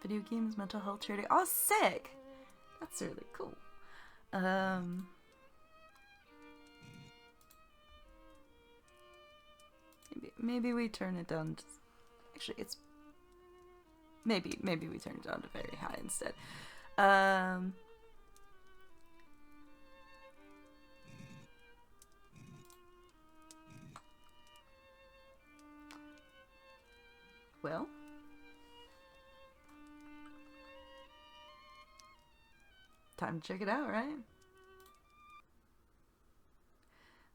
Video games, mental health charity. Oh, sick! That's really cool. Maybe we turn it down to... Actually, it's... Maybe we turn it down to very high instead. Well... Time to check it out, right?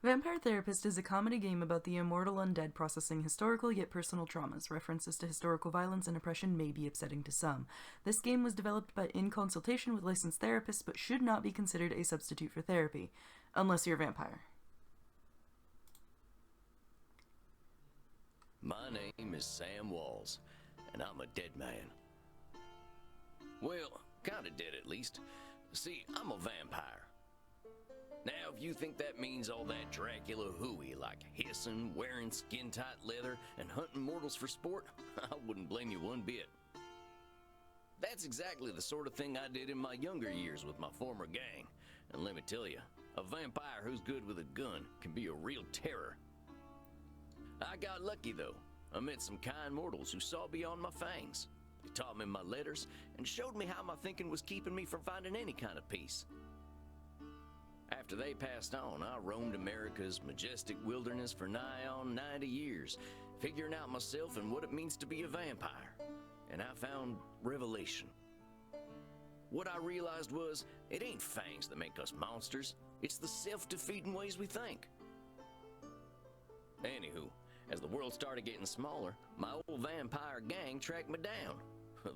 Vampire Therapist is a comedy game about the immortal undead processing historical yet personal traumas. References to historical violence and oppression may be upsetting to some. This game was developed in consultation with licensed therapists, but should not be considered a substitute for therapy, unless you're a vampire. My name is Sam Walls, and I'm a dead man. Well, kinda dead at least. See, I'm a vampire. Now, if you think that means all that Dracula hooey, like hissing, wearing skin-tight leather, and hunting mortals for sport, I wouldn't blame you one bit. That's exactly the sort of thing I did in my younger years with my former gang. And let me tell you, a vampire who's good with a gun can be a real terror. I got lucky, though. I met some kind mortals who saw beyond my fangs. They taught me my letters and showed me how my thinking was keeping me from finding any kind of peace. After they passed on, I roamed America's majestic wilderness for nigh on 90 years, figuring out myself and what it means to be a vampire. And I found revelation. What I realized was, it ain't fangs that make us monsters. It's the self-defeating ways we think. Anywho, as the world started getting smaller, my old vampire gang tracked me down.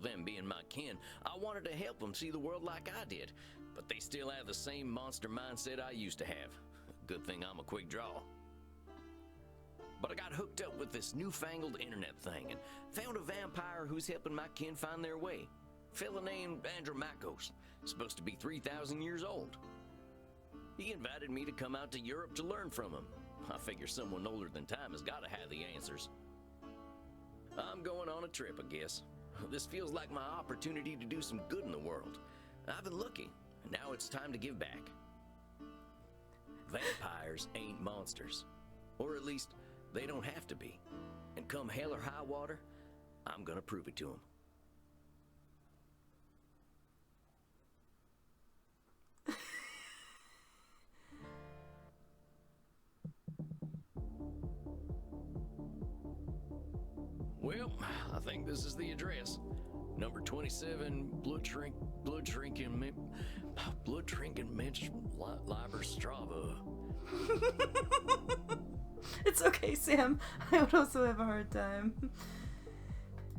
Them being my kin, I wanted to help them see the world like I did, but they still have the same monster mindset I used to have. Good thing I'm a quick draw. But I got hooked up with this newfangled internet thing and found a vampire who's helping my kin find their way. A fella named Andromachos, supposed to be 3,000 years old. He invited me to come out to Europe to learn from him. I figure someone older than time has got to have the answers. I'm going on a trip, I guess. This feels like my opportunity to do some good in the world. I've been looking, and now it's time to give back. Vampires ain't monsters. Or at least, they don't have to be. And come hell or high water, I'm gonna prove it to them. Well, I think this is the address. Number 27, Blood Drinking Mensch, Liber Strava. It's okay, Sam. I would also have a hard time.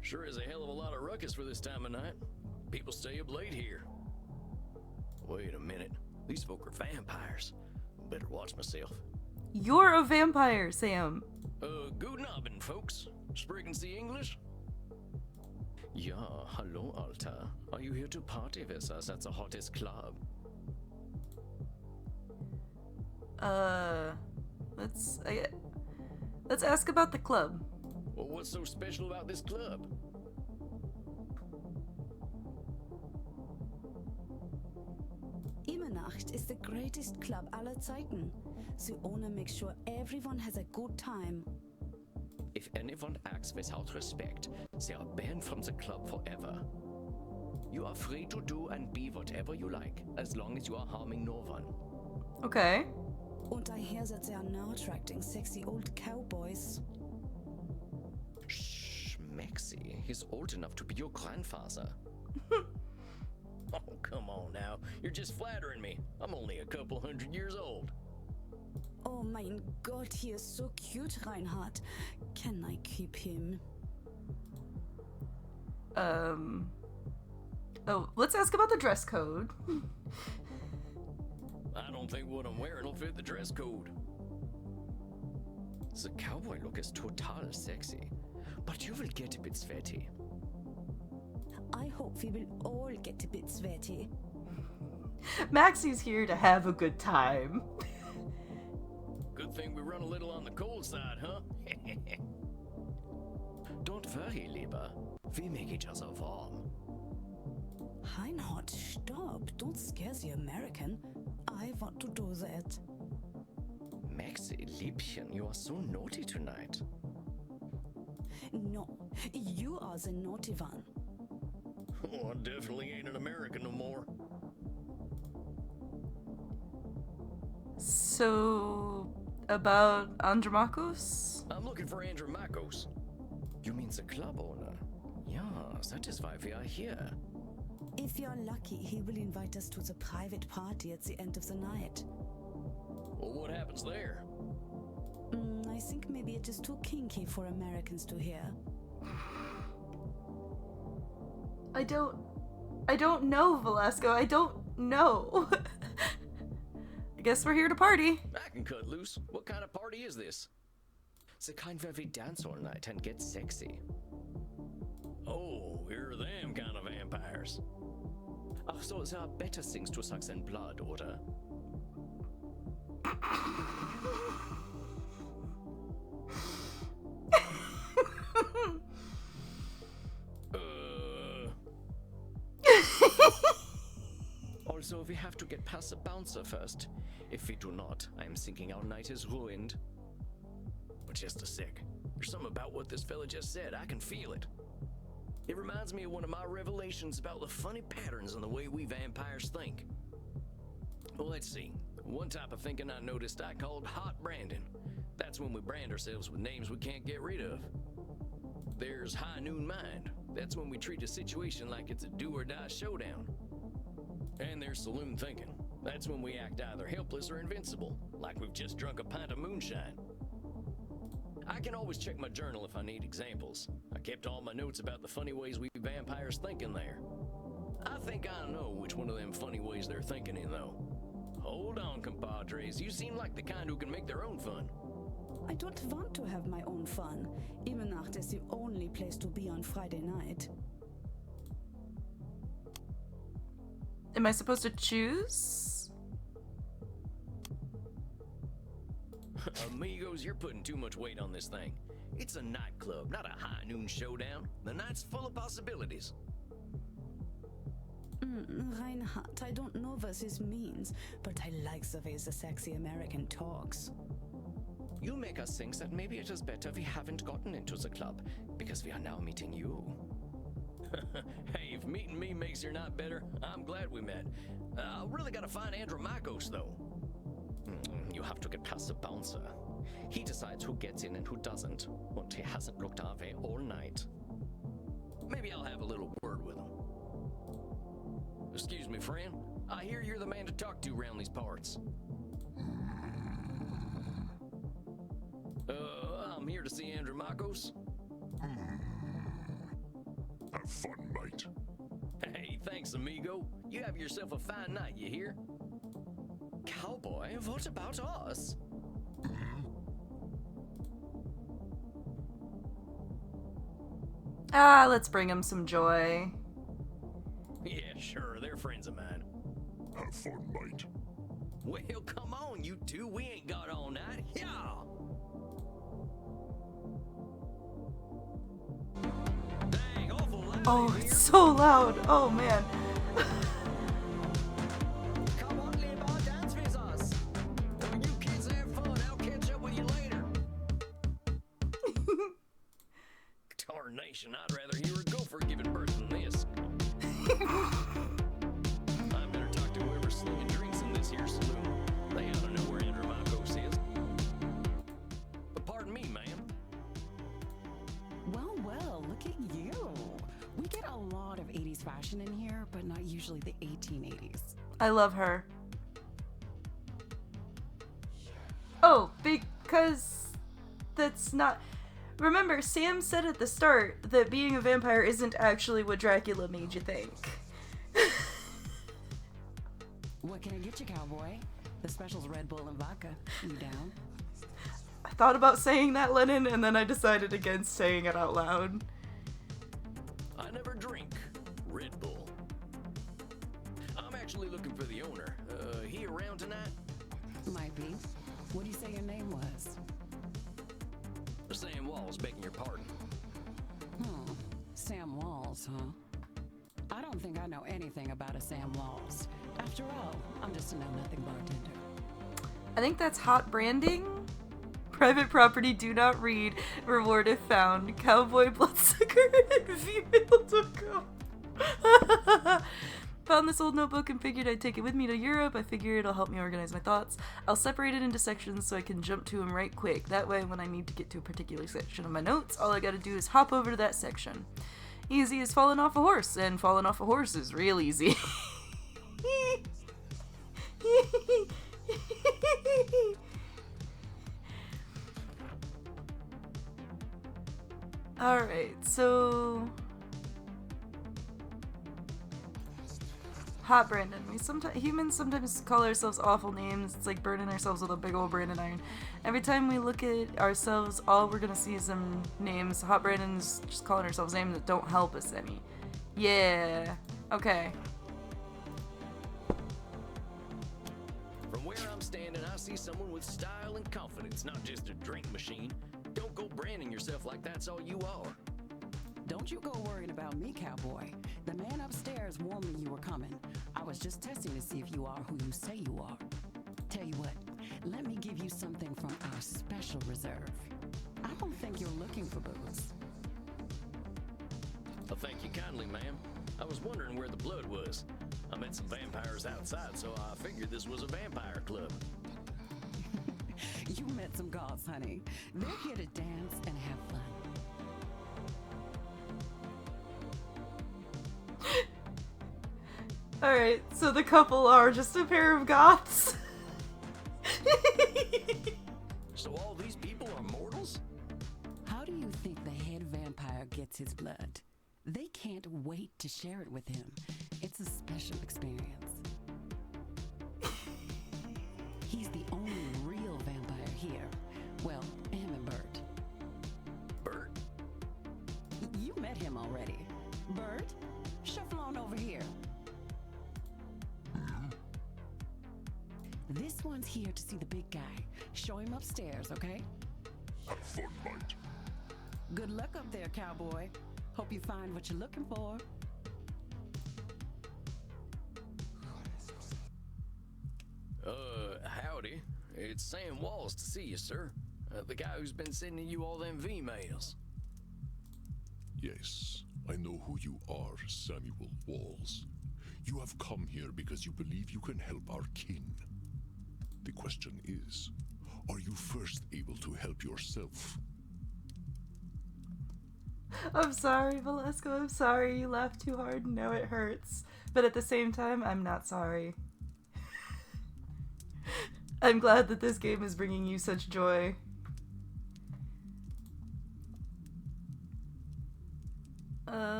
Sure is a hell of a lot of ruckus for this time of night. People stay up late here. Wait a minute. These folk are vampires. Better watch myself. You're a vampire, Sam. Guten Abend, folks. Sprechen Sie English? Ja, hallo, Alter. Are you here to party with us at the hottest club? Let's ask about the club. Well, what's so special about this club? Immernacht is the greatest club aller Zeiten. The owner makes sure everyone has a good time. If anyone acts without respect, they are banned from the club forever. You are free to do and be whatever you like, as long as you are harming no one. Okay. Und I hear that they are now attracting sexy old cowboys. Shh, Maxie, he's old enough to be your grandfather. Oh, come on now. You're just flattering me. I'm only a couple 100 years old. Oh mein Gott, he is so cute, Reinhard. Can I keep him? Oh, let's ask about the dress code. I don't think what I'm wearing will fit the dress code. The cowboy look is total sexy, but you will get a bit sweaty. I hope we will all get a bit sweaty. Maxie's here to have a good time. Good thing we run a little on the cold side, huh? Don't worry, Lieber. We make each other warm. Reinhard, stop. Don't scare the American. I want to do that. Maxi, Liebchen, you are so naughty tonight. No, you are the naughty one. Oh, I definitely ain't an American no more. So, about Andromakos? I'm looking for Andromakos. You mean the club owner? Yeah, that is why we are here. If you're lucky, he will invite us to the private party at the end of the night. Well, what happens there? I think maybe it is too kinky for Americans to hear. I don't know, Velasco. I don't know. I guess we're here to party. I can cut loose. What kind of party is this? The kind where we dance all night and get sexy. Oh, here are them kind of vampires. Oh, so there are better things to suck than blood, oder? Also, we have to get past the bouncer first. If we do not, I am thinking our night is ruined. But just a sec. There's something about what this fella just said. I can feel it. It reminds me of one of my revelations about the funny patterns in the way we vampires think. Well, let's see. One type of thinking I noticed I called hot branding. That's when we brand ourselves with names we can't get rid of. There's high noon mind. That's when we treat a situation like it's a do-or-die showdown. And there's saloon thinking. That's when we act either helpless or invincible, like we've just drunk a pint of moonshine. I can always check my journal if I need examples. I kept all my notes about the funny ways we vampires think in there. I think I know which one of them funny ways they're thinking in, though. Hold on, compadres. You seem like the kind who can make their own fun. I don't want to have my own fun. Imenacht is the only place to be on Friday night. Am I supposed to choose? Amigos, you're putting too much weight on this thing. It's a nightclub, not a high noon showdown. The night's full of possibilities. Reinhard, I don't know what this means, but I like the way the sexy American talks. You make us think that maybe it is better we haven't gotten into the club, because we are now meeting you. Hey, if meeting me makes your night better, I'm glad we met. I really gotta find Andromakos, though. You have to get past the bouncer. He decides who gets in and who doesn't, and he hasn't looked our way all night. Maybe I'll have a little word with him. Excuse me, friend. I hear you're the man to talk to around these parts. I'm here to see Andromakos. Have fun, mate. Hey, thanks, amigo. You have yourself a fine night, you hear? Cowboy, what about us? Let's bring him some joy. Yeah, sure, they're friends of mine. Have fun, mate. Well, come on, you two. We ain't got all night. Yeah! Dang, awful loud Oh, in it's here. so loud. Oh, man. Come on, Lebar, dance with us. You kids have fun. I'll catch up with you later. Tarnation, I'd rather hear a gopher giving birth than this. I better talk to whoever's slinging drinks in this here saloon. They ought to know where Andromakos is. But pardon me, ma'am. Well, look at you. We get a lot of 80s fashion in here, but not usually the 1880s. I love her. Oh, because that's not... Remember, Sam said at the start that being a vampire isn't actually what Dracula made you think. What can I get you, cowboy? The special's Red Bull and vodka. You down? I thought about saying that, Lennon, and then I decided against saying it out loud. I never drink Red Bull. I'm actually looking for the owner. He around tonight? Might be. What do you say your name was? Sam Walls, begging your pardon. Sam Walls, huh? I don't don't think I know anything about a Sam Walls. After all, I'm just a know-nothing bartender. I think that's hot branding. Private property, do not read. Reward if found. Cowboy Bloodsucker at gmail.com. Found this old notebook and figured I'd take it with me to Europe. I figure it'll help me organize my thoughts. I'll separate it into sections so I can jump to them right quick. That way, when I need to get to a particular section of my notes, all I gotta do is hop over to that section. Easy as falling off a horse, and falling off a horse is real easy. Alright, so... Hot Brandon. Humans sometimes call ourselves awful names. It's like burning ourselves with a big old branding iron. Every time we look at ourselves, all we're gonna see is some names. Hot Brandon's just calling ourselves names that don't help us any. Yeah. Okay. From where I'm standing, I see someone with style and confidence, not just a drink machine. Don't go branding yourself like that's all you are. Don't you go worrying about me, cowboy. The man upstairs warned me you were coming. I was just testing to see if you are who you say you are. Tell you what, let me give you something from our special reserve. I don't think you're looking for booze. Well, thank you kindly, ma'am. I was wondering where the blood was. I met some vampires outside, so I figured this was a vampire club. You met some gods, honey. They're here to dance and have fun. Alright, so the couple are just a pair of goths. So all these people are mortals? How do you think the head vampire gets his blood? They can't wait to share it with him. It's a special experience. He's the only real vampire here. Well, him and Bert. Bert? You met him already. Bert, shuffle on over here. This one's here to see the big guy. Show him upstairs, okay? Have fun, mate. Good luck up there, cowboy. Hope you find what you're looking for. Howdy. It's Sam Walls to see you, sir. The guy who's been sending you all them V-mails. Yes, I know who you are, Samuel Walls. You have come here because you believe you can help our kin. The question is, are you first able to help yourself? I'm sorry, Velasco, I'm sorry. You laughed too hard and now it hurts. But at the same time, I'm not sorry. I'm glad that this game is bringing you such joy.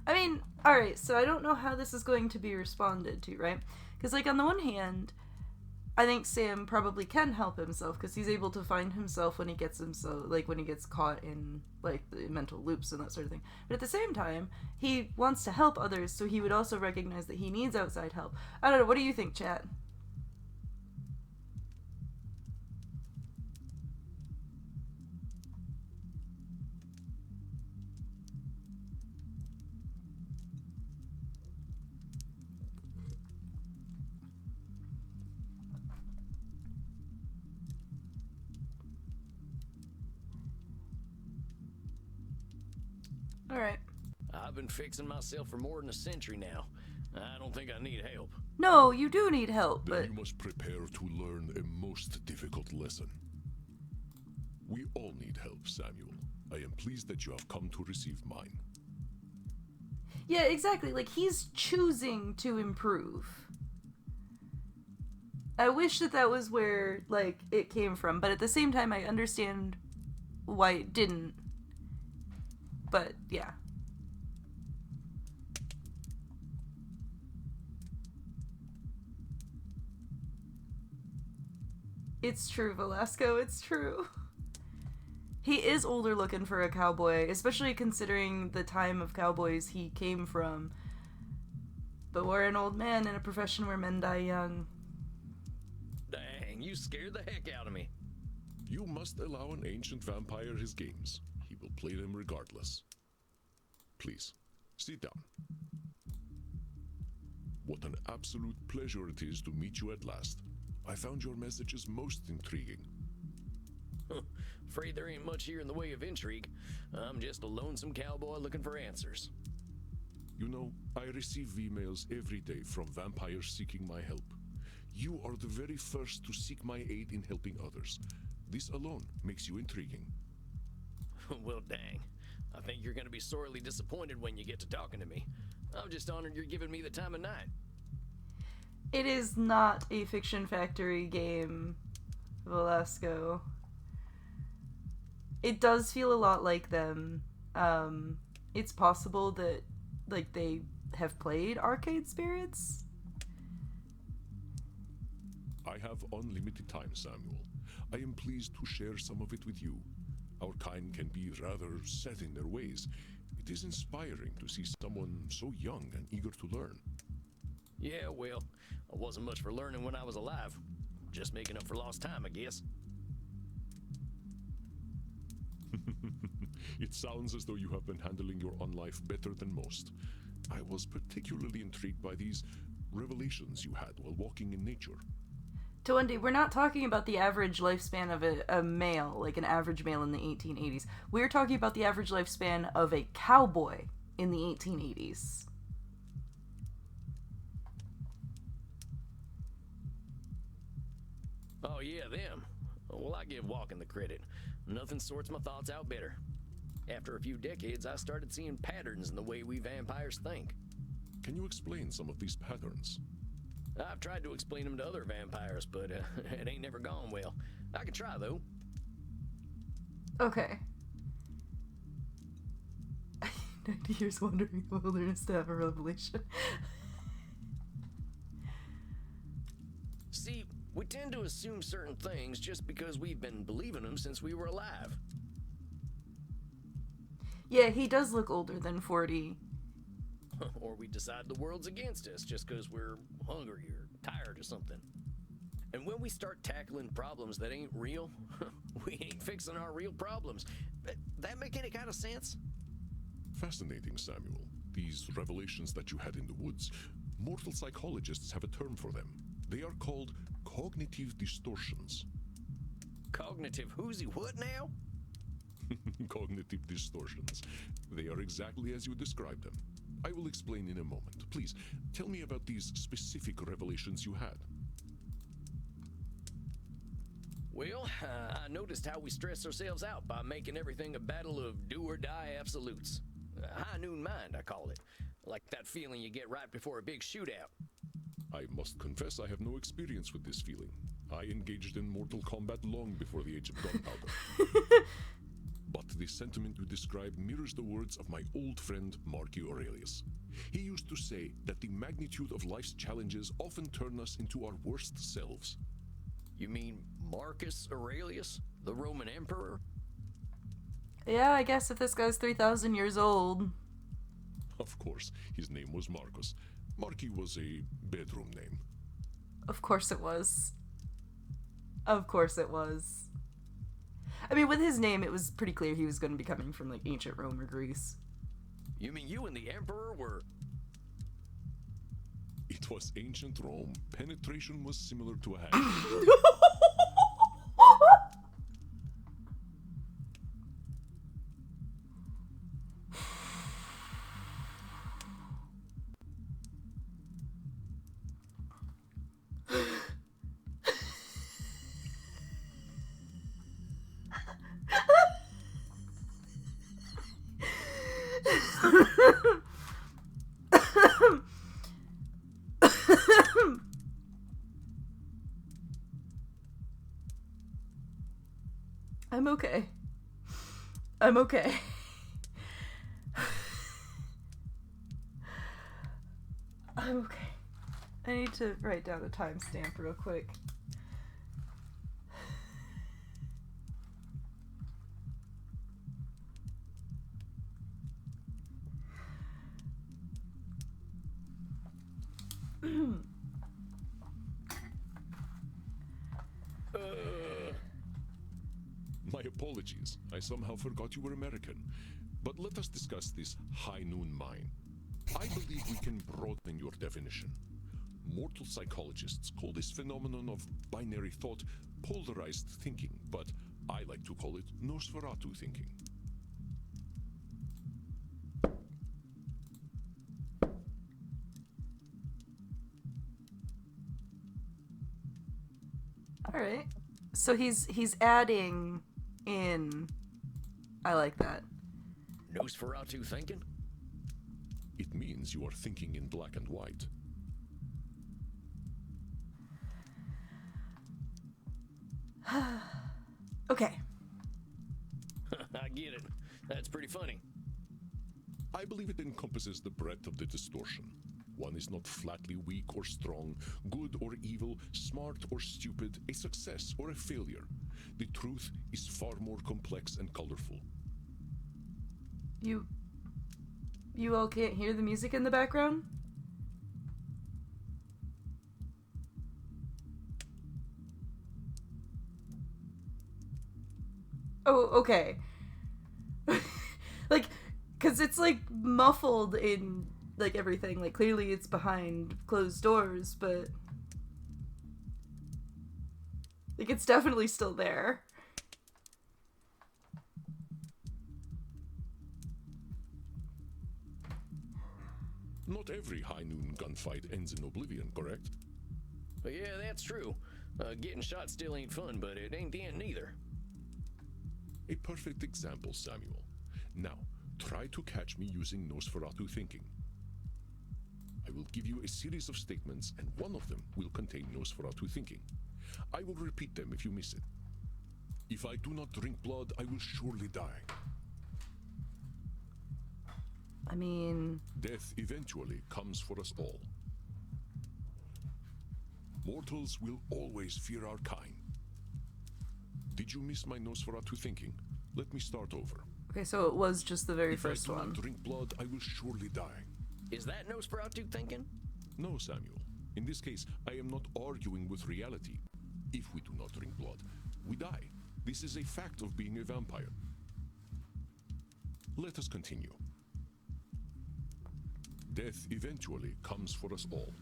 I mean, alright, so I don't know how this is going to be responded to, right? Because, like, on the one hand, I think Sam probably can help himself because he's able to find himself when he gets when he gets caught in, like, the mental loops and that sort of thing. But at the same time, he wants to help others, so he would also recognize that he needs outside help. I don't know, what do you think, chat? Alright. I've been fixing myself for more than a century now. I don't think I need help. No, you do need help, Then but... you must prepare to learn a most difficult lesson. We all need help, Samuel. I am pleased that you have come to receive mine. Yeah, exactly. Like, he's choosing to improve. I wish that was where, like, it came from, but at the same time, I understand why it didn't. But, yeah. It's true, Velasco, it's true. He is older looking for a cowboy, especially considering the time of cowboys he came from. But we're an old man in a profession where men die young. Dang, you scared the heck out of me. You must allow an ancient vampire his games. He will play them regardless. Please, sit down. What an absolute pleasure it is to meet you at last. I found your messages most intriguing. Afraid there ain't much here in the way of intrigue. I'm just a lonesome cowboy looking for answers. You know, I receive emails every day from vampires seeking my help. You are the very first to seek my aid in helping others. This alone makes you intriguing. Well, dang. I think you're gonna be sorely disappointed when you get to talking to me. I'm just honored you're giving me the time of night. It is not a Fiction Factory game, Velasco. It does feel a lot like them. It's possible that, like, they have played Arcade Spirits. I have unlimited time, Samuel. I am pleased to share some of it with you. Our kind can be rather set in their ways. It is inspiring to see someone so young and eager to learn. Yeah, well, I wasn't much for learning when I was alive. Just making up for lost time, I guess. It sounds as though you have been handling your own life better than most. I was particularly intrigued by these revelations you had while walking in nature. Tawandi, we're not talking about the average lifespan of a male, like an average male in the 1880s. We're talking about the average lifespan of a cowboy in the 1880s. Oh, yeah, them. Well, I give walking the credit. Nothing sorts my thoughts out better. After a few decades, I started seeing patterns in the way we vampires think. Can you explain some of these patterns? I've tried to explain them to other vampires, but it ain't never gone well. I can try, though. Okay. 90 years wandering the wilderness to have a revelation. See, we tend to assume certain things just because we've been believing them since we were alive. Yeah, he does look older than 40. Or we decide the world's against us just because we're hungry or tired or something. And when we start tackling problems that ain't real, we ain't fixing our real problems. That make any kind of sense? Fascinating, Samuel. These revelations that you had in the woods, mortal psychologists have a term for them. They are called cognitive distortions. Cognitive whoozy what now? Cognitive distortions. They are exactly as you described them. I will explain in a moment. Please, tell me about these specific revelations you had. Well, I noticed how we stress ourselves out by making everything a battle of do-or-die absolutes. High noon mind, I call it. Like that feeling you get right before a big shootout. I must confess I have no experience with this feeling. I engaged in mortal combat long before the age of gunpowder. But the sentiment you describe mirrors the words of my old friend Marcus Aurelius. He used to say that the magnitude of life's challenges often turn us into our worst selves. You mean Marcus Aurelius, the Roman emperor? Yeah, I guess if this guy's 3,000 years old. Of course, his name was Marcus. Marcus was a bedroom name. Of course it was. Of course it was. I mean, with his name, it was pretty clear he was going to be coming from, like, ancient Rome or Greece. You mean you and the emperor were... It was ancient Rome. Penetration was similar to a hand. I'm okay. I'm okay. I'm okay. I need to write down a timestamp real quick. My apologies. I somehow forgot you were American. But let us discuss this high noon mine. I believe we can broaden your definition. Mortal psychologists call this phenomenon of binary thought polarized thinking, but I like to call it Nosferatu thinking. All right. So he's adding in. I like that. Nosferatu thinking? It means you are thinking in black and white. Okay. I get it. That's pretty funny. I believe it encompasses the breadth of the distortion. One is not flatly weak or strong, good or evil, smart or stupid, a success or a failure. The truth is far more complex and colorful. You all can't hear the music in the background? Oh, okay. Like, cause it's like muffled in like everything. Like clearly it's behind closed doors, but like it's definitely still there. Not every high noon gunfight ends in oblivion, correct? But yeah, that's true. Getting shot still ain't fun, but it ain't the end neither. A perfect example, Samuel. Now, try to catch me using Nosferatu thinking. I will give you a series of statements, and one of them will contain Nosferatu thinking. I will repeat them if you miss it. If I do not drink blood, I will surely die. I mean... Death eventually comes for us all. Mortals will always fear our kind. Did you miss my Nosferatu thinking? Let me start over. Okay, so it was just the very first If I do one. not drink blood, I will surely die. Is that Nosferatu thinking? No, Samuel. In this case, I am not arguing with reality. If we do not drink blood, we die. This is a fact of being a vampire. Let us continue. Death eventually comes for us all.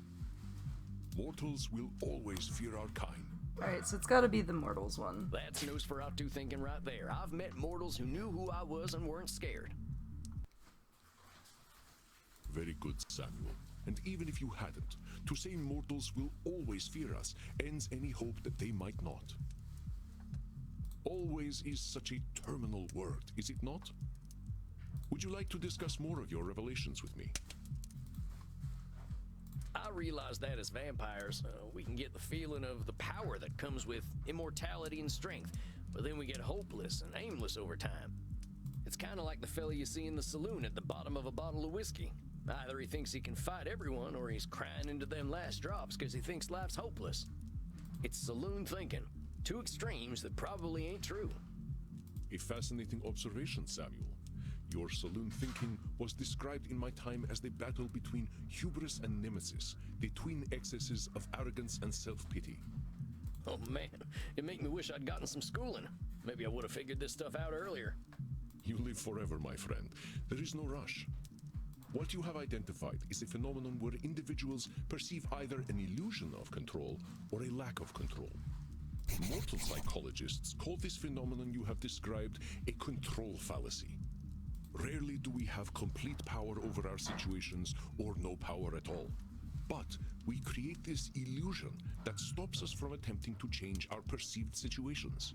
Mortals will always fear our kind. Alright, so it's gotta be the Mortals one. That's Nosferatu thinking right there. I've met mortals who knew who I was and weren't scared. Very good, Samuel. And even if you hadn't, to say mortals will always fear us ends any hope that they might not. Always is such a terminal word, is it not? Would you like to discuss more of your revelations with me? I realize that as vampires, we can get the feeling of the power that comes with immortality and strength, but then we get hopeless and aimless over time. It's kind of like the fella you see in the saloon at the bottom of a bottle of whiskey. Either he thinks he can fight everyone, or he's crying into them last drops because he thinks life's hopeless. It's saloon thinking. Two extremes that probably ain't true. A fascinating observation, Samuel. Your saloon thinking was described in my time as the battle between hubris and nemesis, the twin excesses of arrogance and self-pity. Oh man, it make me wish I'd gotten some schooling. Maybe I would have figured this stuff out earlier. You live forever, my friend. There is no rush. What you have identified is a phenomenon where individuals perceive either an illusion of control or a lack of control. Mortal psychologists call this phenomenon you have described a control fallacy. Rarely do we have complete power over our situations or no power at all. But we create this illusion that stops us from attempting to change our perceived situations.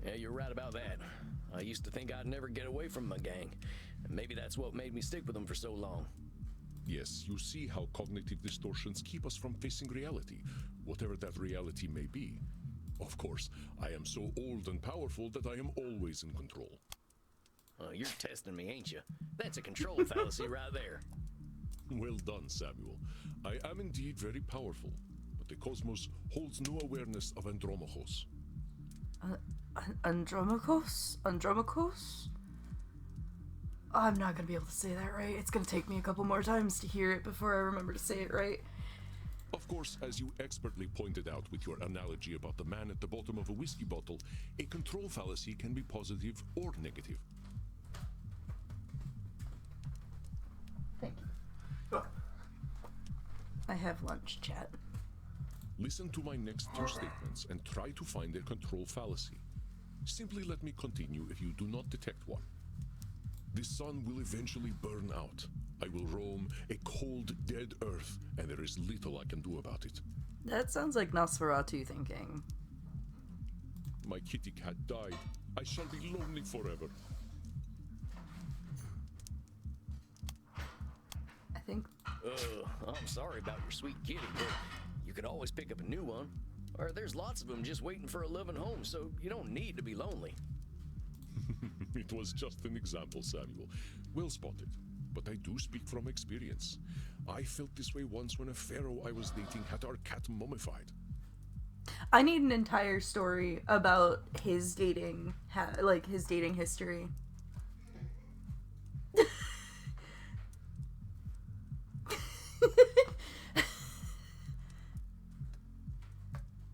Yeah, you're right about that. I used to think I'd never get away from my gang. And maybe that's what made me stick with them for so long. Yes, you see how cognitive distortions keep us from facing reality, whatever that reality may be. Of course, I am so old and powerful that I am always in control. You're testing me, ain't you? That's a control fallacy right there. Well done, Samuel. I am indeed very powerful, but the cosmos holds no awareness of Andromachos. Andromachos? Andromachos? I'm not gonna be able to say that right. It's gonna take me a couple more times to hear it before I remember to say it right. Of course, as you expertly pointed out with your analogy about the man at the bottom of a whiskey bottle, a control fallacy can be positive or negative. Thank you. I have lunch, chat. Listen to my next two statements and try to find a control fallacy. Simply let me continue if you do not detect one. The sun will eventually burn out. I will roam a cold, dead earth, and there is little I can do about it. That sounds like Nosferatu thinking. My kitty cat died. I shall be lonely forever. I think. I'm sorry about your sweet kitty, but you can always pick up a new one. Or there's lots of them just waiting for a loving home, so you don't need to be lonely. It was just an example, Samuel. Well spotted. But I do speak from experience. I felt this way once when a pharaoh I was dating had our cat mummified. I need an entire story about his dating, his dating history.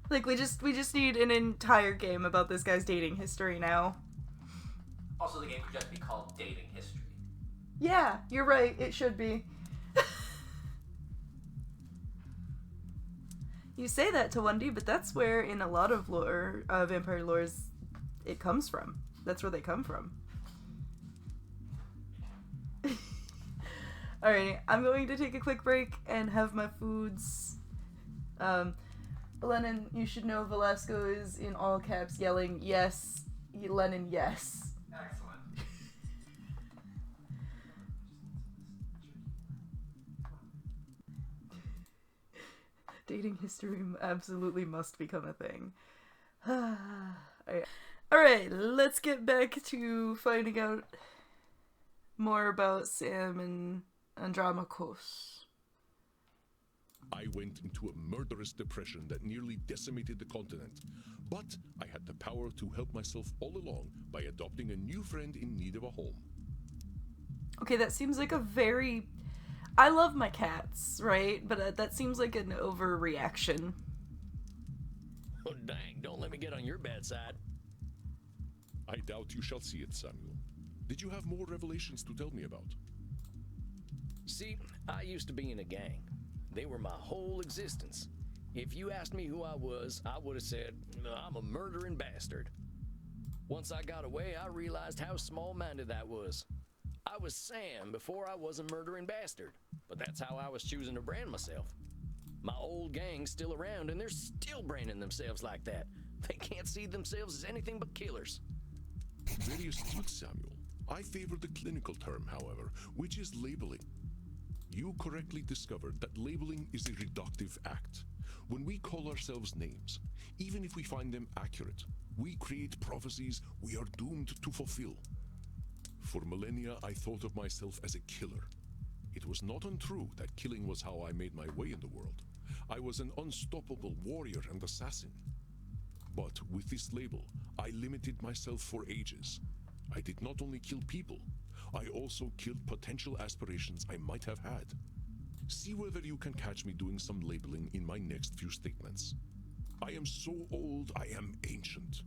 Like we just need an entire game about this guy's dating history now. Also, the game could just be called Dating History. Yeah, you're right. It should be. You say that to 1D, but that's where in a lot of lore, vampire lores, it comes from. That's where they come from. Alrighty, I'm going to take a quick break and have my foods. Lennon, you should know Velasco is in all caps yelling, yes. Lennon, yes. Excellent. Dating history absolutely must become a thing. Alright, let's get back to finding out more about Sam and Andromakhos. I went into a murderous depression that nearly decimated the continent. But I had the power to help myself all along by adopting a new friend in need of a home. Okay, that seems like a very... I love my cats, right? But that seems like an overreaction. Oh, dang, don't let me get on your bad side. I doubt you shall see it, Samuel. Did you have more revelations to tell me about? See, I used to be in a gang. They were my whole existence. If you asked me who I was, I would have said, I'm a murdering bastard. Once I got away, I realized how small-minded that was. I was Sam before I was a murdering bastard, but that's how I was choosing to brand myself. My old gang's still around, and they're still branding themselves like that. They can't see themselves as anything but killers. Very astute, Samuel. I favor the clinical term, however, which is labeling. You correctly discovered that labeling is a reductive act. When we call ourselves names, even if we find them accurate, we create prophecies we are doomed to fulfill. For millennia, I thought of myself as a killer. It was not untrue that killing was how I made my way in the world. I was an unstoppable warrior and assassin. But with this label, I limited myself for ages. I did not only kill people, I also killed potential aspirations I might have had. See whether you can catch me doing some labeling in my next few statements. I am so old, I am ancient.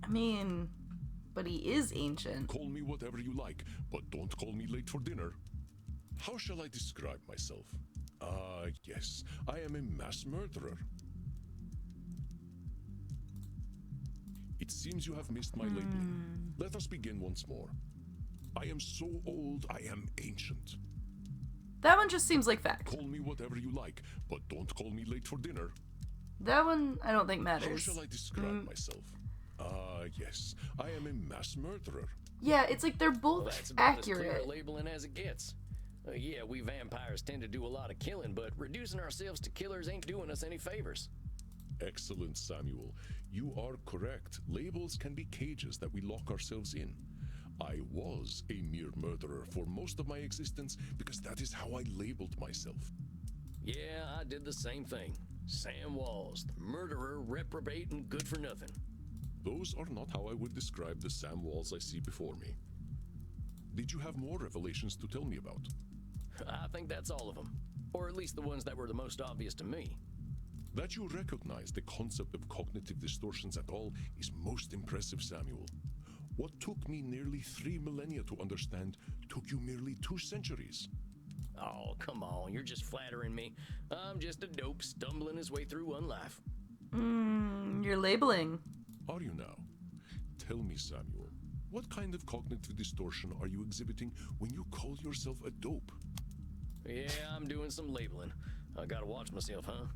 I mean, but he is ancient. Call me whatever you like, but don't call me late for dinner. How shall I describe myself? Yes, I am a mass murderer. It seems you have missed my labeling. Let us begin once more. I am so old, I am ancient. That one just seems like fact. Call me whatever you like, but don't call me late for dinner. That one I don't think matters. How shall I describe myself? Yes, I am a mass murderer. Yeah, it's like they're both Well, that's about as clear accurate. a labeling as it gets. Yeah, we vampires tend to do a lot of killing, but reducing ourselves to killers ain't doing us any favors. Excellent, Samuel. You are correct. Labels can be cages that we lock ourselves in. I was a mere murderer for most of my existence because that is how I labeled myself. Yeah, I did the same thing. Sam Walls, the murderer, reprobate, and good for nothing. Those are not how I would describe the Sam Walls I see before me. Did you have more revelations to tell me about? I think that's all of them. Or at least the ones that were the most obvious to me. That you recognize the concept of cognitive distortions at all is most impressive, Samuel. What took me nearly 3 millennia to understand took you merely 2 centuries. Oh, come on, you're just flattering me. I'm just a dope stumbling his way through one life. You're labeling. Are you now? Tell me, Samuel, what kind of cognitive distortion are you exhibiting when you call yourself a dope? Yeah, I'm doing some labeling. I gotta watch myself, huh?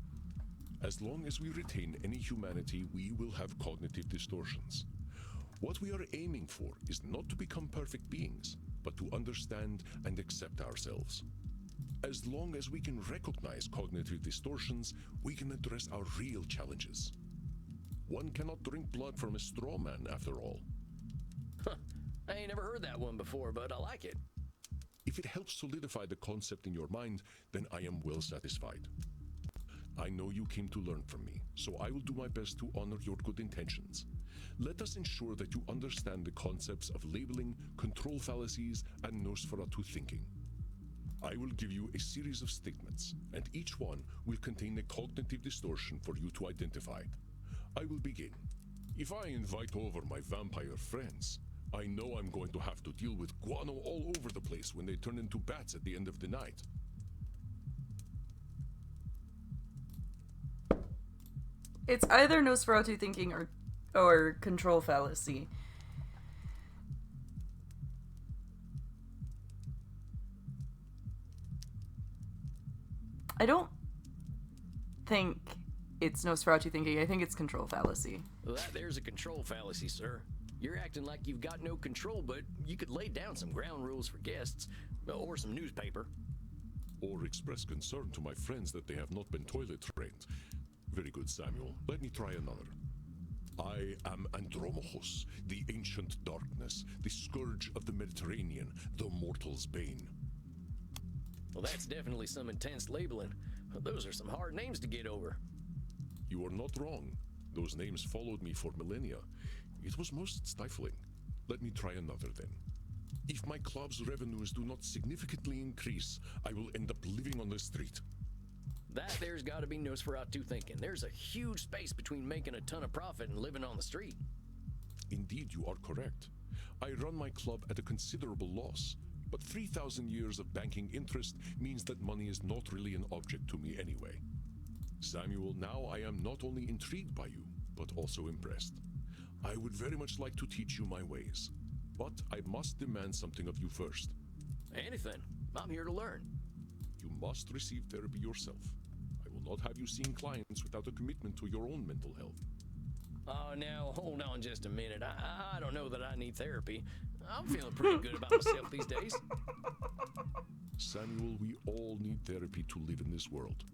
As long as we retain any humanity, we will have cognitive distortions. What we are aiming for is not to become perfect beings, but to understand and accept ourselves. As long as we can recognize cognitive distortions, we can address our real challenges. One cannot drink blood from a straw man, after all. Huh. I ain't never heard that one before, but I like it. If it helps solidify the concept in your mind, then I am well satisfied. I know you came to learn from me, so I will do my best to honor your good intentions. Let us ensure that you understand the concepts of labeling, control fallacies, and Nosferatu thinking. I will give you a series of statements, and each one will contain a cognitive distortion for you to identify. I will begin. If I invite over my vampire friends, I know I'm going to have to deal with guano all over the place when they turn into bats at the end of the night. It's either Nosferatu thinking or control fallacy. I don't think it's Nosferatu thinking. I think it's control fallacy. Well, there's a control fallacy, sir. You're acting like you've got no control, but you could lay down some ground rules for guests, or some newspaper. Or express concern to my friends that they have not been toilet trained. Very good, Samuel. Let me try another. I am Andromachus, the ancient darkness, the scourge of the Mediterranean, the mortal's bane. Well, that's definitely some intense labeling. Those are some hard names to get over. You are not wrong. Those names followed me for millennia. It was most stifling. Let me try another then. If my club's revenues do not significantly increase, I will end up living on the street. That there's got to be Nosferatu thinking. There's a huge space between making a ton of profit and living on the street. Indeed, you are correct. I run my club at a considerable loss, but 3,000 years of banking interest means that money is not really an object to me anyway. Samuel, now I am not only intrigued by you, but also impressed. I would very much like to teach you my ways, but I must demand something of you first. Anything. I'm here to learn. You must receive therapy yourself. I will not have you seeing clients without a commitment to your own mental health. Oh, now, hold on just a minute. I don't know that I need therapy. I'm feeling pretty good about myself these days. Samuel, we all need therapy to live in this world.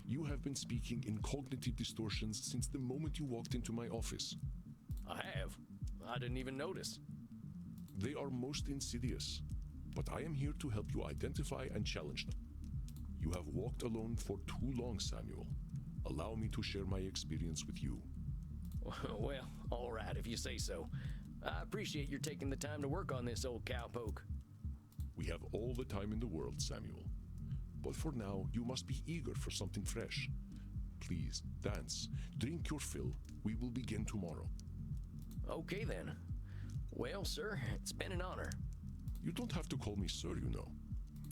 You have been speaking in cognitive distortions since the moment you walked into my office. I have. I didn't even notice. They are most insidious, but I am here to help you identify and challenge them. You have walked alone for too long, Samuel. Allow me to share my experience with you. Well, all right, if you say so. I appreciate your taking the time to work on this, old cowpoke. We have all the time in the world, Samuel. But for now, you must be eager for something fresh. Please, dance, drink your fill. We will begin tomorrow. Okay, then. Well, sir, it's been an honor. You don't have to call me sir, you know.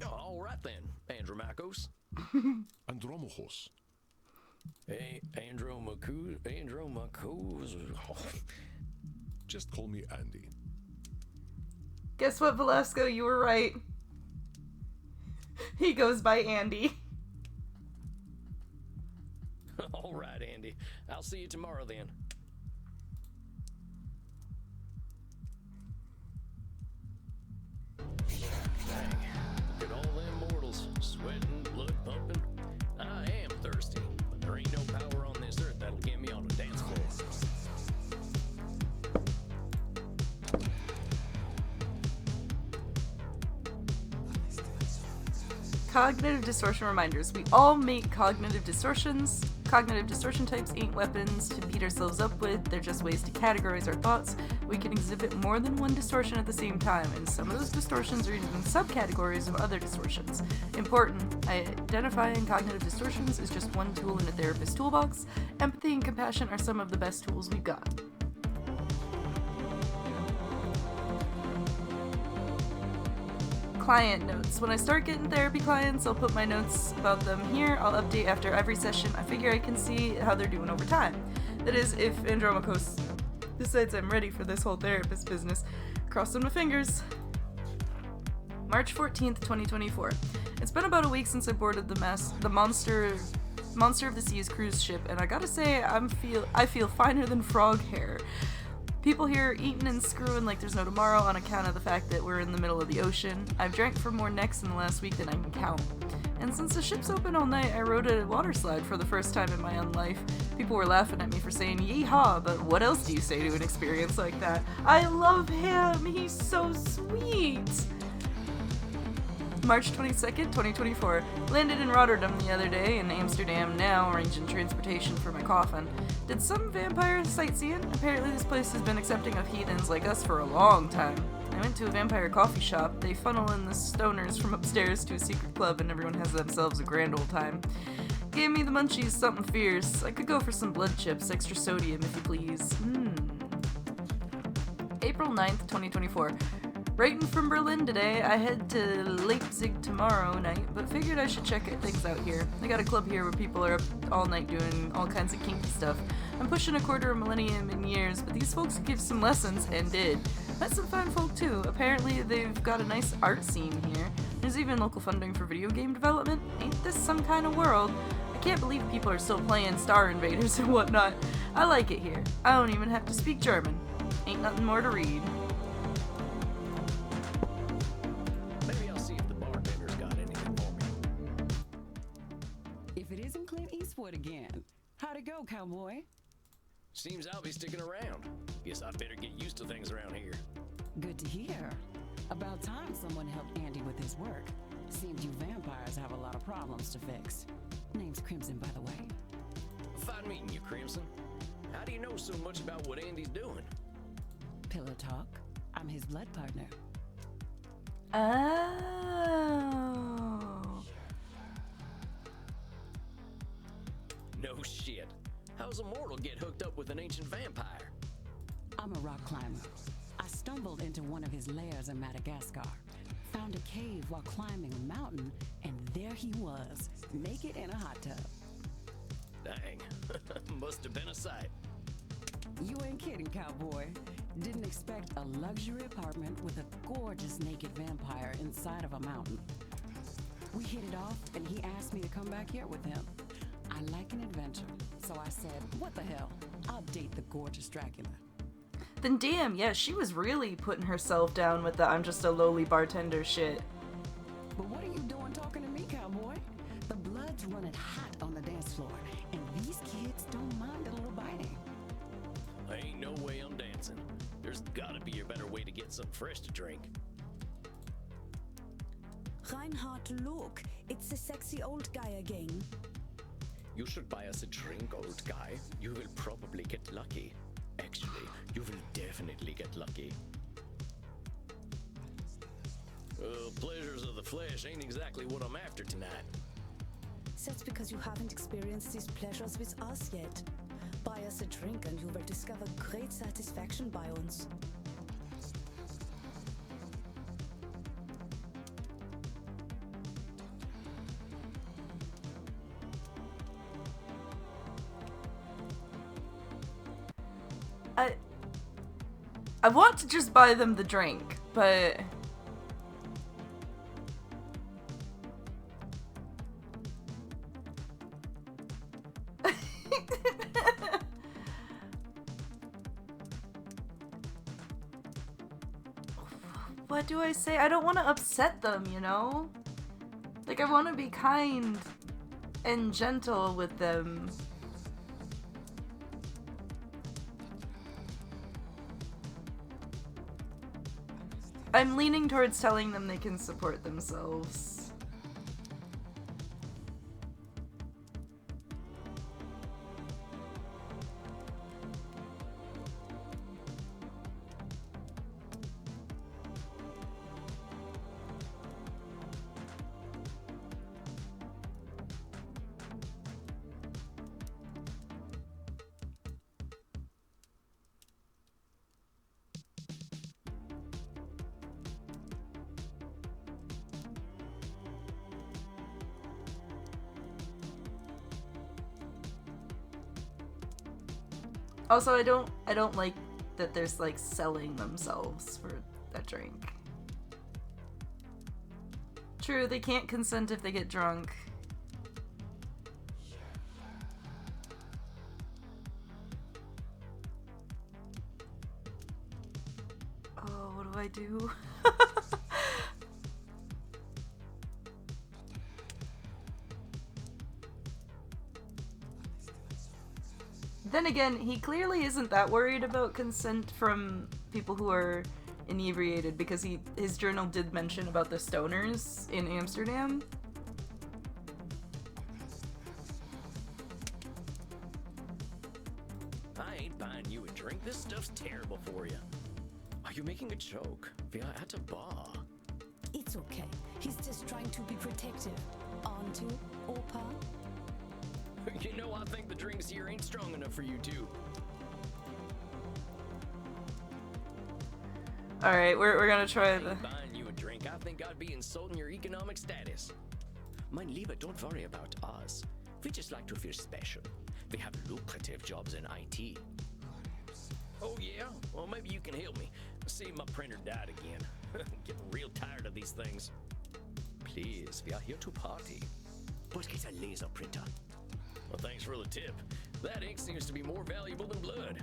All right, then, Andromachus. Andromachus. Hey, Andromachus. Just call me Andy. Guess what, Velasco? You were right. He goes by Andy. All right, Andy. I'll see you tomorrow then. Dang. Look at all them mortals, sweating, blood pumping. I am thirsty, but there ain't no power on this earth that'll get me on a dance floor. cognitive distortion reminders. We all make cognitive distortions. Cognitive distortion types ain't weapons to beat ourselves up with, they're just ways to categorize our thoughts. We can exhibit more than one distortion at the same time, and some of those distortions are even subcategories of other distortions. Important, identifying cognitive distortions is just one tool in a therapist's toolbox. Empathy and compassion are some of the best tools we've got. Client notes. When I start getting therapy clients, I'll put my notes about them here. I'll update after every session. I figure I can see how they're doing over time. That is, if Andromachos decides I'm ready for this whole therapist business. Crossing my fingers. March 14th, 2024. It's been about a week since I boarded the Monster of the Seas cruise ship, and I gotta say, I feel finer than frog hair. People here are eating and screwing like there's no tomorrow on account of the fact that we're in the middle of the ocean. I've drank for more necks in the last week than I can count. And since the ship's open all night, I rode a water slide for the first time in my own life. People were laughing at me for saying yeehaw, but what else do you say to an experience like that? I love him! He's so sweet! March 22nd, 2024. Landed in Rotterdam the other day, in Amsterdam now, arranging transportation for my coffin. Did some vampire sightseeing? Apparently this place has been accepting of heathens like us for a long time. I went to a vampire coffee shop. They funnel in the stoners from upstairs to a secret club and everyone has themselves a grand old time. Gave me the munchies, something fierce. I could go for some blood chips, extra sodium if you please. April 9th, 2024. Writing from Berlin today. I head to Leipzig tomorrow night, but figured I should check things out here. They got a club here where people are up all night doing all kinds of kinky stuff. I'm pushing a quarter of a millennium in years, but these folks give some lessons, and did. Met some fine folk too. Apparently they've got a nice art scene here. There's even local funding for video game development. Ain't this some kind of world? I can't believe people are still playing Star Invaders and whatnot. I like it here. I don't even have to speak German. Ain't nothing more to read. Maybe I'll see if the bartender's got anything for me. If it isn't Clint Eastwood again. How'd it go, cowboy? Seems I'll be sticking around. Guess I better get used to things around here. Good to hear. About time someone helped Andy with his work. Seems you vampires have a lot of problems to fix. Name's Crimson, by the way. Fine meeting you, Crimson. How do you know so much about what Andy's doing? Pillow talk. I'm his blood partner. Oh. No shit. How's a mortal get hooked up with an ancient vampire? I'm a rock climber. I stumbled into one of his lairs in Madagascar, found a cave while climbing a mountain, and there he was, naked in a hot tub. Dang. Must have been a sight. You ain't kidding, cowboy. Didn't expect a luxury apartment with a gorgeous naked vampire inside of a mountain. We hit it off, and he asked me to come back here with him. I like an adventure, so I said, what the hell? I'll date the gorgeous Dracula. Then damn, yeah, she was really putting herself down with the I'm just a lowly bartender shit. But what are you doing talking to me, cowboy? The blood's running hot on the dance floor, and these kids don't mind a little biting. Ain't no way I'm dancing. There's gotta be a better way to get something fresh to drink. Reinhard, look. It's the sexy old guy again. You should buy us a drink, old guy. You will probably get lucky. Actually, you will definitely get lucky. Pleasures of the flesh ain't exactly what I'm after tonight. That's because you haven't experienced these pleasures with us yet. Buy us a drink and you will discover great satisfaction by uns. I want to just buy them the drink, but what do I say? I don't want to upset them, you know? Like, I want to be kind and gentle with them. I'm leaning towards telling them they can support themselves. Also, I don't like that they're like selling themselves for that drink. True, they can't consent if they get drunk. Oh, what do I do? Then again, he clearly isn't that worried about consent from people who are inebriated, because his journal did mention about the stoners in Amsterdam. I ain't buying you a drink. This stuff's terrible for you. Are you making a joke? We are at a bar. It's okay. He's just trying to be protective. Aren't you, Opa? You know, I think the drinks here ain't strong enough for you two. Alright, we're gonna try the... Buying you a drink, I think I'd be insulting your economic status. Mein Lieber, don't worry about us. We just like to feel special. We have lucrative jobs in IT. Oh yeah? Well, maybe you can help me. See, my printer died again. Getting real tired of these things. Please, we are here to party. But get a laser printer. Well, thanks for the tip. That ink seems to be more valuable than blood.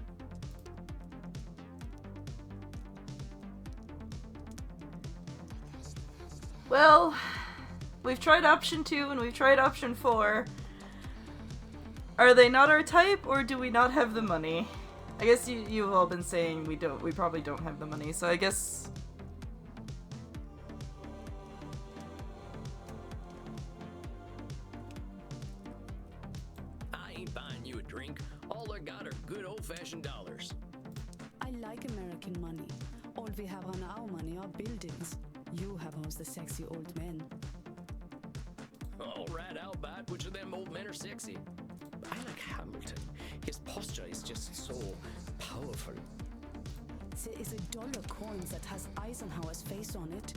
Well, we've tried option 2 and we've tried option 4. Are they not our type, or do we not have the money? I guess you've all been saying we probably don't have the money, so I guess... I ain't buying you a drink. All I got are good old-fashioned dollars. I like American money. All we have on our money are buildings. You have all the sexy old men. All right, I'll buy it. Which of them old men are sexy? I like Hamilton. His posture is just so powerful. There is a dollar coin that has Eisenhower's face on it.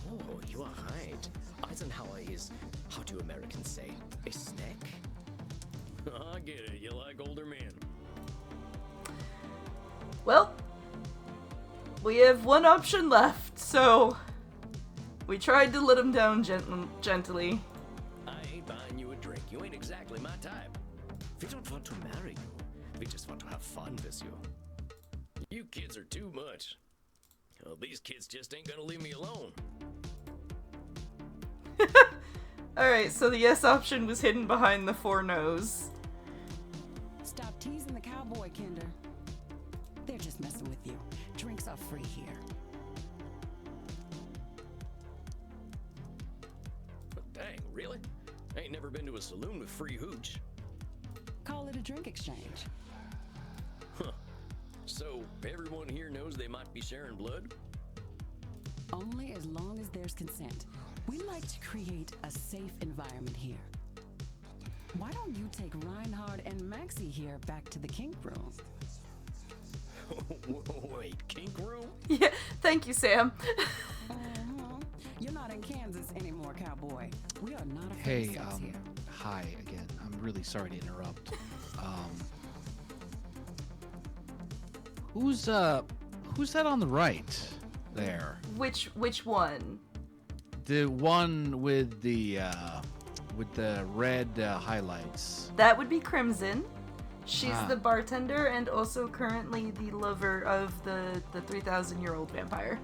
Oh, you are right. Eisenhower is, how do Americans say, a snack? I get it. You like older men. Well, we have one option left, so we tried to let him down gently. I ain't buying you a drink. You ain't exactly my type. We don't want to marry you. We just want to have fun with you. You kids are too much. Well, these kids just ain't gonna leave me alone. Alright, so the yes option was hidden behind the 4 no's. Stop teasing the cowboy, Kinder. They're just messing with you. Drinks are free here. Dang, really? I ain't never been to a saloon with free hooch. Call it a drink exchange. Huh. So, everyone here knows they might be sharing blood? Only as long as there's consent. We like to create a safe environment here. Why don't you take Reinhard and Maxie here back to the kink room? Wait, kink room? Yeah, thank you, Sam. You're not in Kansas anymore, cowboy. We are not afraid Hey, of sex here. hi again. I'm really sorry to interrupt. Who's that on the right there? Which one? The one with the red highlights. That would be Crimson. She's Ah. the bartender and also currently the lover of the 3,000-year-old vampire.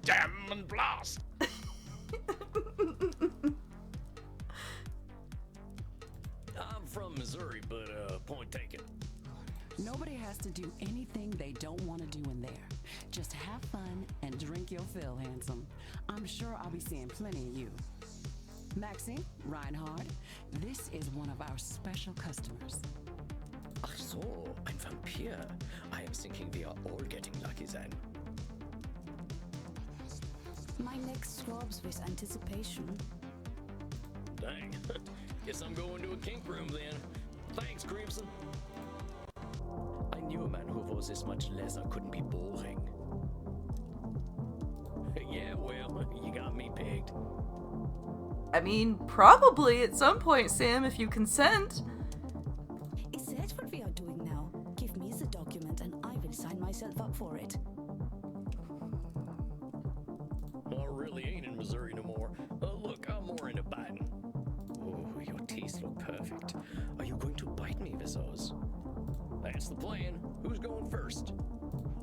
Damn and blast! I'm from Missouri, but point taken. Nobody has to do anything they don't want to do in there. Just have fun and drink your fill, handsome. I'm sure I'll be seeing plenty of you. Maxie, Reinhard, this is one of our special customers. Ach so, ein Vampir. I am thinking we are all getting lucky then. My neck throbs with anticipation. Dang. Guess I'm going to a kink room then. Thanks, Crimson. I knew a man who wore this much leather couldn't be boring. Yeah, well, you got me pegged. I mean, probably at some point, Sam, if you consent. Is that what we are doing now? Give me the document and I will sign myself up for it. I really ain't in Missouri no more. Look, I'm more into biting. Oh, your teeth look perfect. Are you going to bite me, Visos? That's the plan. Who's going first?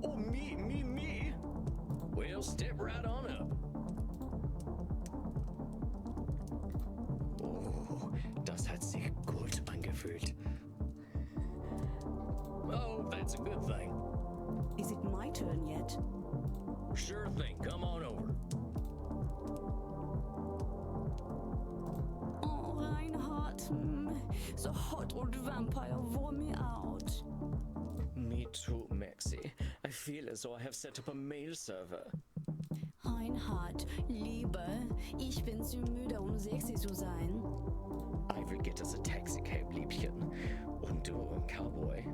Oh, me. Well, step right on up. Oh, das hat sich gut angefühlt. Oh, that's a good thing. Is it my turn yet? Sure thing. Come on over. Oh, Reinhard. The hot old vampire wore me out. Me too, Maxi. I feel as though I have set up a mail server. Reinhard, Liebe, ich bin zu müde, sexy zu sein. I will get us a taxi cab, Liebchen. Und du, Cowboy.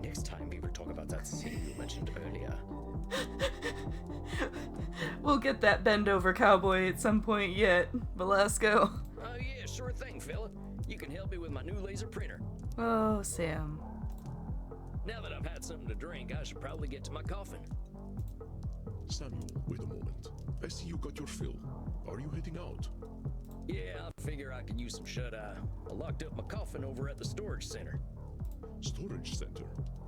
Next time we will talk about that scene you mentioned earlier. We'll get that bend over cowboy at some point yet, Velasco. Oh yeah, sure thing, fella. You can help me with my new laser printer. Oh, Sam. Now that I've had something to drink, I should probably get to my coffin. Samuel, wait a moment. I see you got your fill. Are you heading out? Yeah, I figure I can use some shut-eye. I locked up my coffin over at the storage center. Storage center?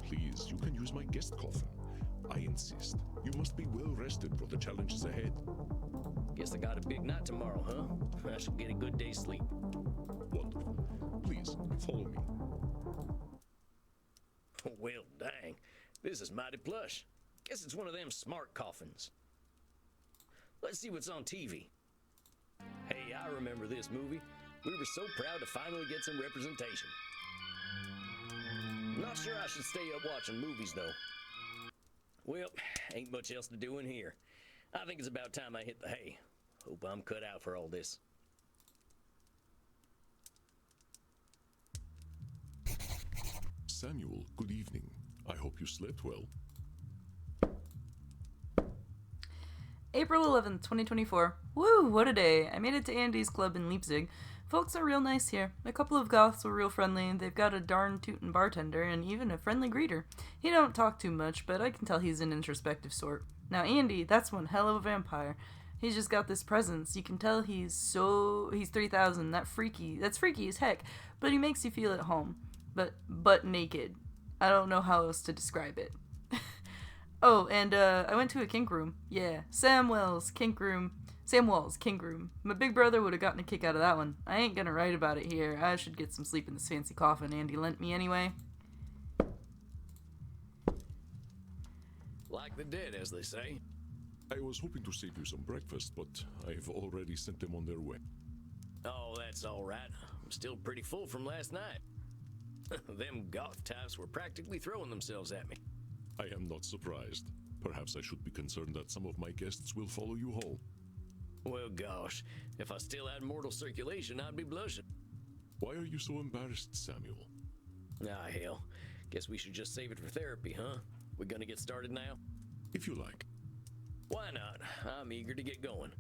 Please, you can use my guest coffin. I insist. You must be well rested for the challenges ahead. Guess I got a big night tomorrow, huh? I should get a good day's sleep. Wonderful. Please, follow me. Well, dang. This is mighty plush. Guess it's one of them smart coffins. Let's see what's on TV. Hey, I remember this movie. We were so proud to finally get some representation. Not sure I should stay up watching movies, though. Well, ain't much else to do in here. I think it's about time I hit the hay. Hope I'm cut out for all this. Samuel, good evening. I hope you slept well. April 11th, 2024. Woo, what a day. I made it to Andy's club in Leipzig. Folks are real nice here. A couple of goths were real friendly. They've got a darn tootin' bartender and even a friendly greeter. He don't talk too much, but I can tell he's an introspective sort. Now Andy, that's one hell of a vampire. He's just got this presence. You can tell he's 3000, that's freaky as heck, but he makes you feel at home. But naked. I don't know how else to describe it. Oh, and I went to a kink room. Yeah, Sam Wells' kink room. My big brother would have gotten a kick out of that one. I ain't gonna write about it here. I should get some sleep in this fancy coffin Andy lent me anyway. Like the dead, as they say. I was hoping to save you some breakfast, but I've already sent them on their way. Oh, that's all right. I'm still pretty full from last night. Them goth types were practically throwing themselves at me. I am not surprised. Perhaps I should be concerned that some of my guests will follow you home. Well, gosh, if I still had mortal circulation, I'd be blushing. Why are you so embarrassed, Samuel? Ah, hell. Guess we should just save it for therapy, huh? We gonna get started now? If you like. Why not? I'm eager to get going.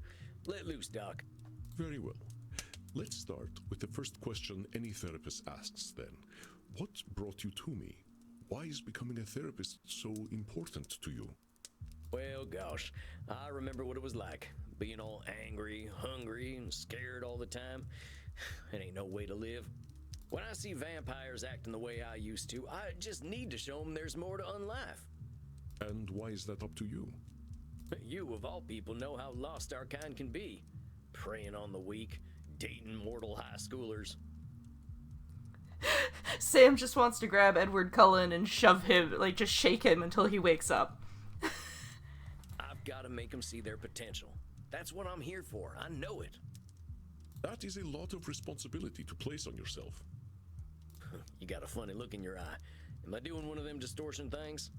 Let loose, Doc. Very well. Let's start with the first question any therapist asks then. What brought you to me? Why is becoming a therapist so important to you? Well, gosh, I remember what it was like. Being all angry, hungry, and scared all the time. It ain't no way to live. When I see vampires acting the way I used to, I just need to show them there's more to unlife. And why is that up to you? You, of all people, know how lost our kind can be. Preying on the weak, dating mortal high schoolers. Sam just wants to grab Edward Cullen and shove him, just shake him until he wakes up. I've got to make them see their potential. That's what I'm here for. I know it. That is a lot of responsibility to place on yourself. You got a funny look in your eye. Am I doing one of them distortion things?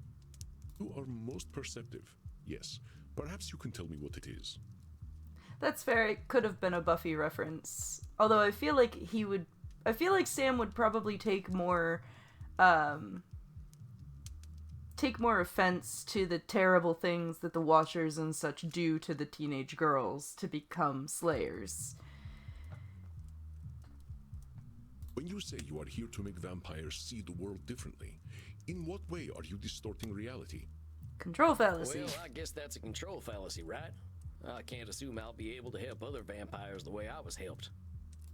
You are most perceptive. Yes. Perhaps you can tell me what it is. That's fair. It could have been a Buffy reference. Although I feel like Sam would probably take more offense to the terrible things that the Watchers and such do to the teenage girls to become slayers. you say you are here to make vampires see the world differently, in what way are you distorting reality? Control fallacy. Well, I guess that's a control fallacy, right? I can't assume I'll be able to help other vampires the way I was helped.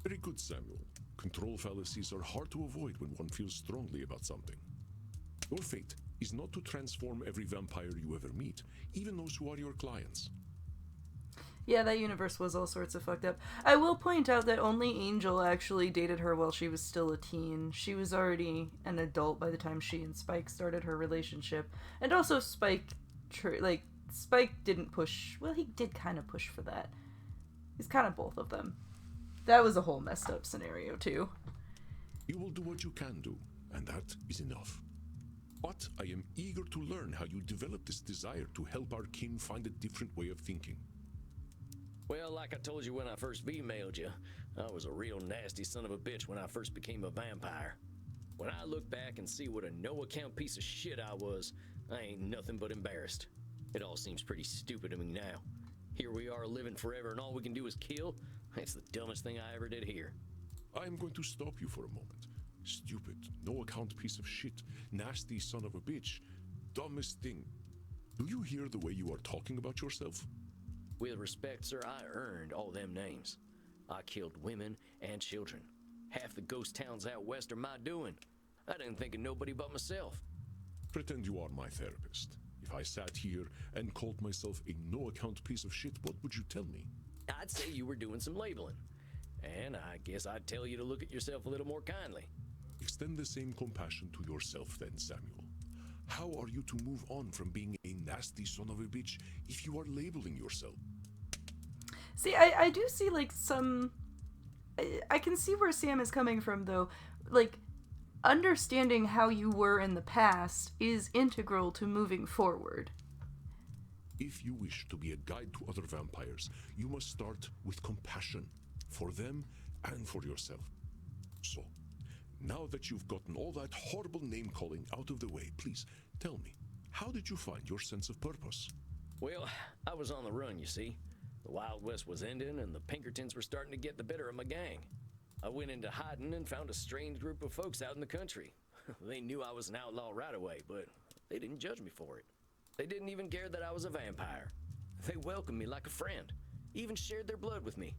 Very good, Samuel. Control fallacies are hard to avoid when one feels strongly about something. Your fate is not to transform every vampire you ever meet, even those who are your clients. Yeah, that universe was all sorts of fucked up. I will point out that only Angel actually dated her while she was still a teen. She was already an adult by the time she and Spike started her relationship. And also Spike didn't push... Well, he did kind of push for that. He's kind of both of them. That was a whole messed up scenario, too. You will do what you can do, and that is enough. But I am eager to learn how you developed this desire to help our kin find a different way of thinking. Well, like I told you when I first emailed you, I was a real nasty son of a bitch when I first became a vampire. When I look back and see what a no-account piece of shit I was, I ain't nothing but embarrassed. It all seems pretty stupid to me now. Here we are living forever and all we can do is kill? It's the dumbest thing I ever did here. I am going to stop you for a moment. Stupid, no-account piece of shit, nasty son of a bitch, dumbest thing. Do you hear the way you are talking about yourself? With respect, sir, I earned all them names. I killed women and children. Half the ghost towns out west are my doing. I didn't think of nobody but myself. Pretend you are my therapist. If I sat here and called myself a no-account piece of shit, what would you tell me? I'd say you were doing some labeling. And I guess I'd tell you to look at yourself a little more kindly. Extend the same compassion to yourself then, Samuel. How are you to move on from being a nasty son of a bitch if you are labeling yourself? See, I do see, like, some... I can see where Sam is coming from, though. Like, understanding how you were in the past is integral to moving forward. If you wish to be a guide to other vampires, you must start with compassion for them and for yourself. So, now that you've gotten all that horrible name-calling out of the way, please tell me, how did you find your sense of purpose? Well, I was on the run, you see. The Wild West was ending and the Pinkertons were starting to get the better of my gang. I went into hiding and found a strange group of folks out in the country. They knew I was an outlaw right away, but they didn't judge me for it. They didn't even care that I was a vampire. They welcomed me like a friend, even shared their blood with me.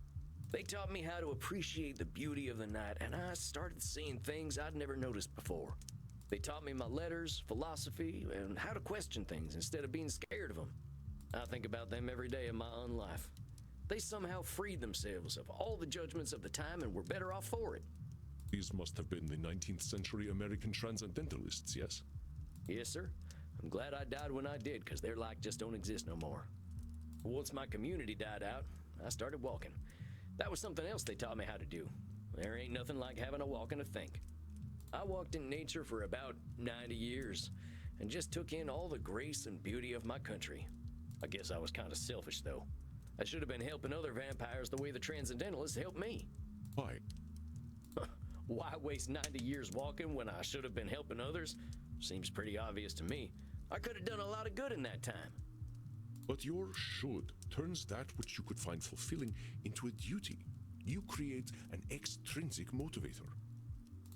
They taught me how to appreciate the beauty of the night, and I started seeing things I'd never noticed before. They taught me my letters, philosophy, and how to question things instead of being scared of them. I think about them every day of my own life. They somehow freed themselves of all the judgments of the time and were better off for it. These must have been the 19th century American transcendentalists, yes? Yes, sir. I'm glad I died when I did, because their like just don't exist no more. Once my community died out, I started walking. That was something else they taught me how to do. There ain't nothing like having a walk and a think. I walked in nature for about 90 years and just took in all the grace and beauty of my country. I guess I was kind of selfish, though. I should have been helping other vampires the way the Transcendentalists helped me. Why? Why waste 90 years walking when I should have been helping others? Seems pretty obvious to me. I could have done a lot of good in that time. But your should turns that which you could find fulfilling into a duty. You create an extrinsic motivator.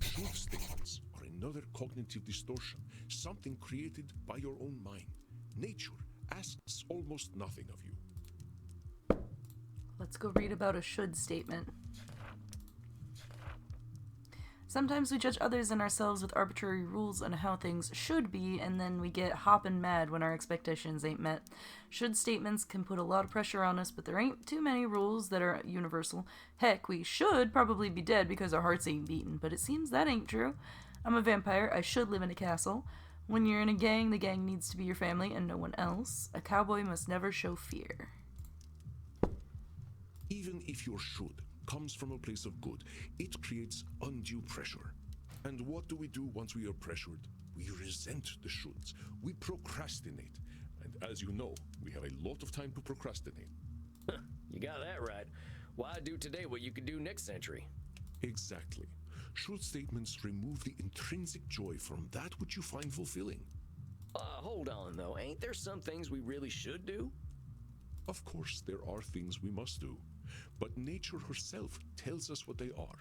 Should statements are another cognitive distortion, something created by your own mind. Nature asks almost nothing of you. Let's go read about a should statement. Sometimes we judge others and ourselves with arbitrary rules on how things should be, and then we get hoppin' mad when our expectations ain't met. Should statements can put a lot of pressure on us, but there ain't too many rules that are universal. Heck, we should probably be dead because our hearts ain't beating, but it seems that ain't true. I'm a vampire, I should live in a castle. When you're in a gang, the gang needs to be your family and no one else. A cowboy must never show fear. Even if your should comes from a place of good, it creates undue pressure. And what do we do once we are pressured? We resent the shoulds. We procrastinate. And as you know, we have a lot of time to procrastinate. You got that right. Why do today what you could do next century? Exactly. Should statements remove the intrinsic joy from that which you find fulfilling? Hold on, though. Ain't there some things we really should do? Of course, there are things we must do. But nature herself tells us what they are.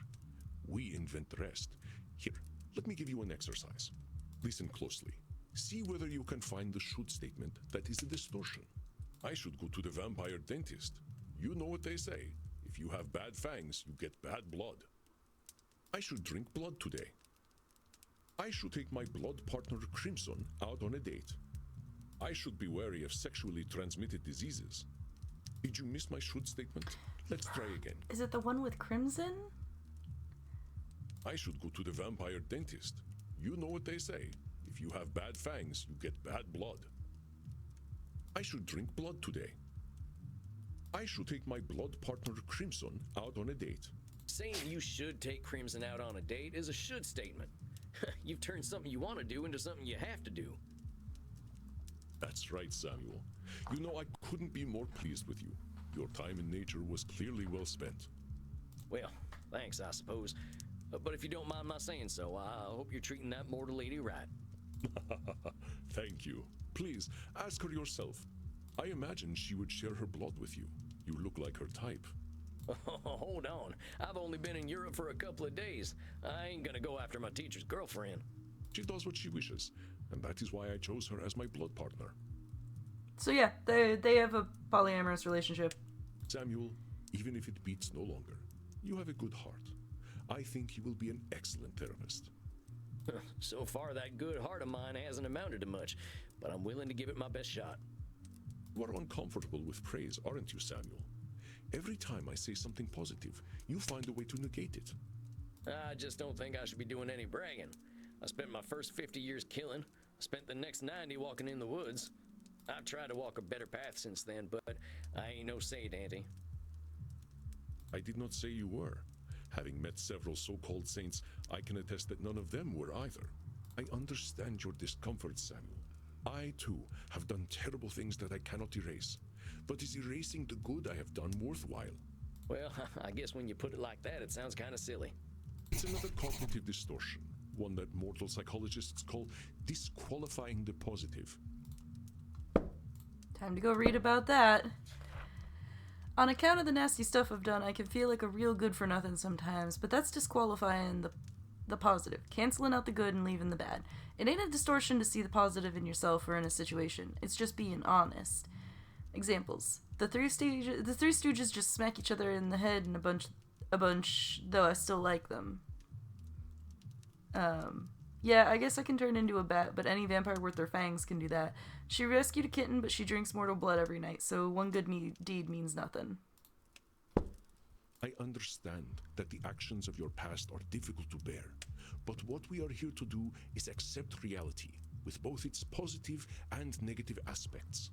We invent the rest. Here, let me give you an exercise. Listen closely. See whether you can find the should statement that is a distortion. I should go to the vampire dentist. You know what they say. If you have bad fangs, you get bad blood. I should drink blood today. I should take my blood partner Crimson out on a date. I should be wary of sexually transmitted diseases. Did you miss my should statement? Let's try again. Is it the one with Crimson? I should go to the vampire dentist. You know what they say. If you have bad fangs, you get bad blood. I should drink blood today. I should take my blood partner Crimson out on a date. Saying you should take Crimson out on a date is a should statement. You've turned something you want to do into something you have to do. That's right, Samuel. You know, I couldn't be more pleased with you. Your time in nature was clearly well spent. Well, thanks, I suppose. But if you don't mind my saying so, I hope you're treating that mortal lady right. Thank you. Please, ask her yourself. I imagine she would share her blood with you. You look like her type. Hold on. I've only been in Europe for a couple of days. I ain't gonna go after my teacher's girlfriend. She does what she wishes, and that is why I chose her as my blood partner. So yeah, they have a polyamorous relationship. Samuel, even if it beats no longer, you have a good heart. I think you will be an excellent therapist. So far, that good heart of mine hasn't amounted to much, but I'm willing to give it my best shot. You are uncomfortable with praise, aren't you, Samuel? Every time I say something positive, you find a way to negate it. I just don't think I should be doing any bragging. I spent my first 50 years killing. I spent the next 90 walking in the woods. I've tried to walk a better path since then, but I ain't no saint, Auntie. I did not say you were. Having met several so-called saints, I can attest that none of them were either. I understand your discomfort, Samuel. I, too, have done terrible things that I cannot erase. But is erasing the good I have done worthwhile? Well, I guess when you put it like that, it sounds kind of silly. It's another cognitive distortion, one that mortal psychologists call disqualifying the positive. Time to go read about that. On account of the nasty stuff I've done, I can feel like a real good-for-nothing sometimes, but that's disqualifying the positive, canceling out the good and leaving the bad. It ain't a distortion to see the positive in yourself or in a situation. It's just being honest. Examples: the Three Stooges just smack each other in the head and a bunch. Though I still like them. Yeah, I guess I can turn into a bat, but any vampire worth their fangs can do that. She rescued a kitten, but she drinks mortal blood every night, so one good deed means nothing. I understand that the actions of your past are difficult to bear, but what we are here to do is accept reality, with both its positive and negative aspects.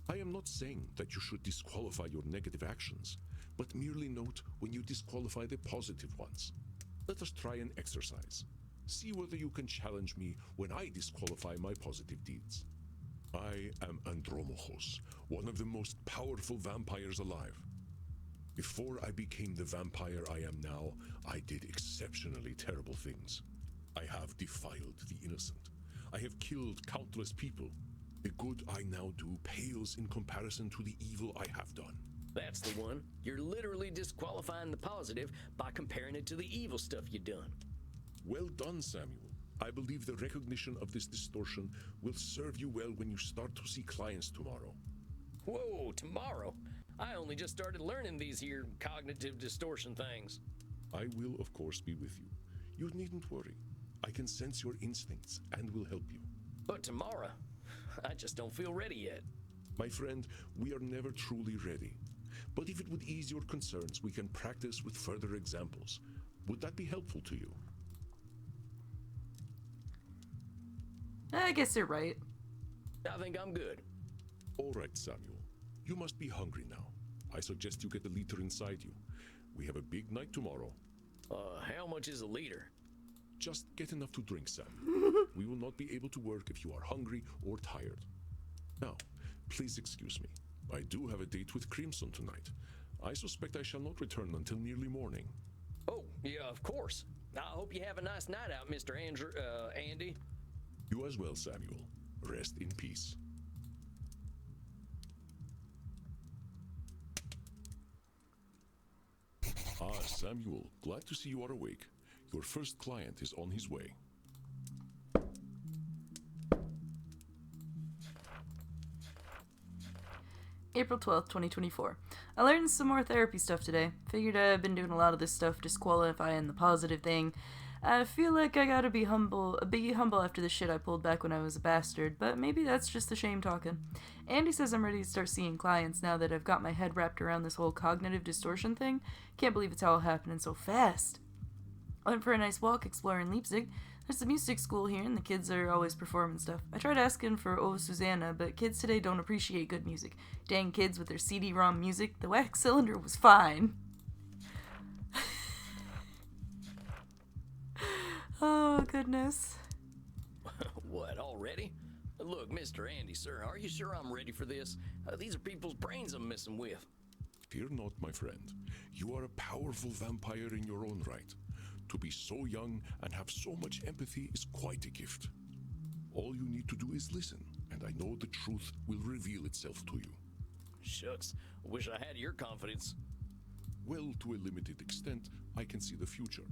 I am not saying that you should disqualify your negative actions, but merely note when you disqualify the positive ones. Let us try an exercise. See whether you can challenge me when I disqualify my positive deeds. I am Andromachos, one of the most powerful vampires alive. Before I became the vampire I am now, I did exceptionally terrible things. I have defiled the innocent. I have killed countless people. The good I now do pales in comparison to the evil I have done. That's the one. You're literally disqualifying the positive by comparing it to the evil stuff you done. Well done, Samuel. I believe the recognition of this distortion will serve you well when you start to see clients tomorrow. Whoa, tomorrow? I only just started learning these here cognitive distortion things. I will, of course, be with you. You needn't worry. I can sense your instincts and will help you. But tomorrow? I just don't feel ready yet. My friend, we are never truly ready. But if it would ease your concerns, we can practice with further examples. Would that be helpful to you? I guess you're right. I think I'm good. All right, Samuel. You must be hungry now. I suggest you get a liter inside you. We have a big night tomorrow. How much is a liter? Just get enough to drink, Sam. We will not be able to work if you are hungry or tired. Now, please excuse me. I do have a date with Crimson tonight. I suspect I shall not return until nearly morning. Oh, yeah, of course. I hope you have a nice night out, Mr. Andy. You as well, Samuel. Rest in peace. Ah, Samuel, glad to see you are awake. Your first client is on his way. April 12th, 2024. I learned some more therapy stuff today. Figured I've been doing a lot of this stuff disqualifying the positive thing. I feel like I gotta be humble after the shit I pulled back when I was a bastard, but maybe that's just the shame talking. Andy says I'm ready to start seeing clients now that I've got my head wrapped around this whole cognitive distortion thing. Can't believe it's all happening so fast. I went for a nice walk exploring Leipzig. There's a music school here, and the kids are always performing stuff. I tried asking for Oh Susanna, but kids today don't appreciate good music. Dang kids with their CD-ROM music. The wax cylinder was fine. Oh, goodness. What, already? Look, Mr. Andy, sir, are you sure I'm ready for this? These are people's brains I'm messing with. Fear not, my friend. You are a powerful vampire in your own right. To be so young and have so much empathy is quite a gift. All you need to do is listen, and I know the truth will reveal itself to you. Shucks, wish I had your confidence. Well, to a limited extent, I can see the future.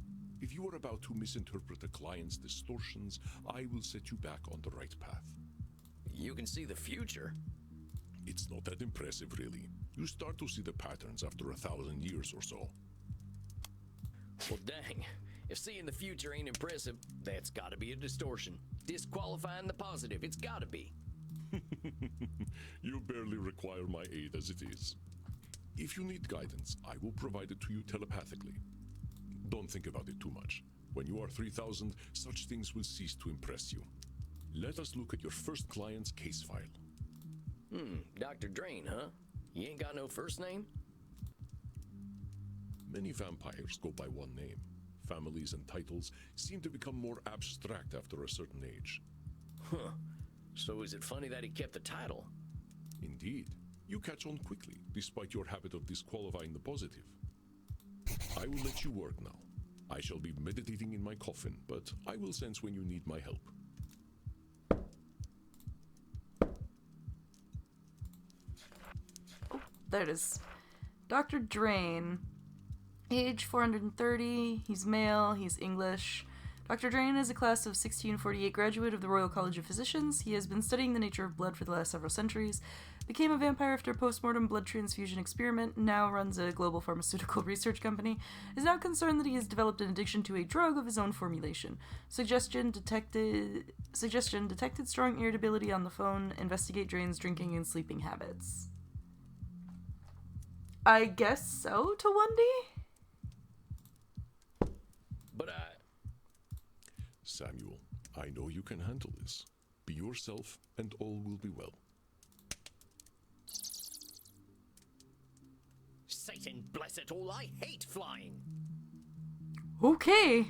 If you are about to misinterpret a client's distortions, I will set you back on the right path. You can see the future? It's not that impressive, really. You start to see the patterns after 1,000 years or so. Well, dang. If seeing the future ain't impressive, that's gotta be a distortion. Disqualifying the positive, it's gotta be. You barely require my aid as it is. If you need guidance, I will provide it to you telepathically. Don't think about it too much. When you are 3,000, such things will cease to impress you. Let us look at your first client's case file. Dr. Drain, huh? He ain't got no first name? Many vampires go by one name. Families and titles seem to become more abstract after a certain age. Huh. So is it funny that he kept the title? Indeed. You catch on quickly, despite your habit of disqualifying the positive. I will let you work now. I shall be meditating in my coffin, but I will sense when you need my help. Oh, there it is. Dr. Drain. Age 430. He's male. He's English. Dr. Drain is a class of 1648 graduate of the Royal College of Physicians. He has been studying the nature of blood for the last several centuries. Became a vampire after a post-mortem blood transfusion experiment. Now runs a global pharmaceutical research company. Is now concerned that he has developed an addiction to a drug of his own formulation. Suggestion detected strong irritability on the phone. Investigate Drain's drinking and sleeping habits. I guess so, to Wendy? But Samuel, I know you can handle this. Be yourself, and all will be well. Satan bless it all, I hate flying! Okay.